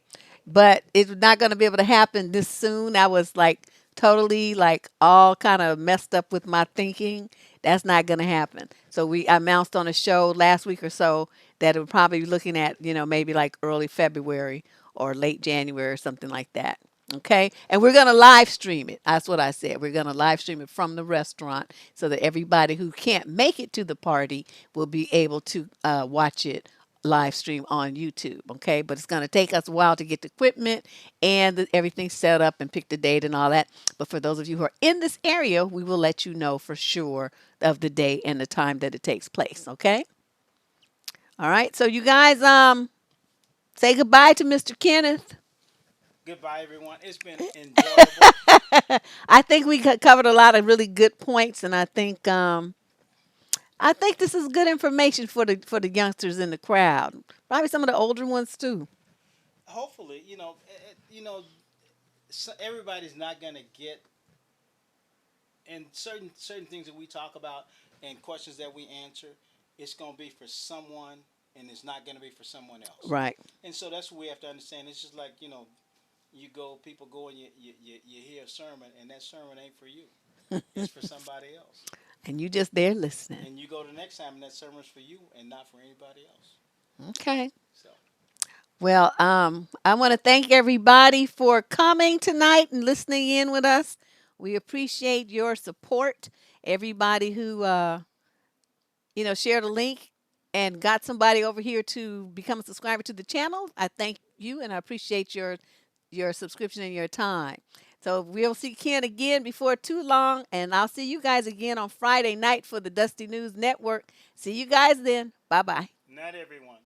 but it's not going to be able to happen this soon. I was like totally like all kind of messed up with my thinking. That's not going to happen. So I announced on a show last week or so that it would probably be looking at, maybe like early February or late January or something like that. Okay. And we're going to live stream it. That's what I said. We're going to live stream it from the restaurant so that everybody who can't make it to the party will be able to watch it live stream on YouTube. Okay. But it's going to take us a while to get the equipment and everything set up and pick the date and all that. But for those of you who are in this area, we will let you know for sure of the day and the time that it takes place. Okay. All right. So you guys say goodbye to Mr. Kenneth. Goodbye, everyone. It's been enjoyable. I think we covered a lot of really good points, and I think this is good information for the youngsters in the crowd. Probably some of the older ones too. Hopefully, everybody's not gonna get, and certain things that we talk about and questions that we answer. It's gonna be for someone, and it's not gonna be for someone else. Right. And so that's what we have to understand. It's just like people go and you hear a sermon, and that sermon ain't for you. It's for somebody else. And you just there listening. And you go the next time, and that sermon's for you and not for anybody else. Okay. So Well, I want to thank everybody for coming tonight and listening in with us. We appreciate your support. Everybody who shared a link and got somebody over here to become a subscriber to the channel. I thank you and I appreciate your subscription and your time. So we'll see Ken again before too long, and I'll see you guys again on Friday night for the Dusty News Network. See you guys then. Bye bye. not everyone.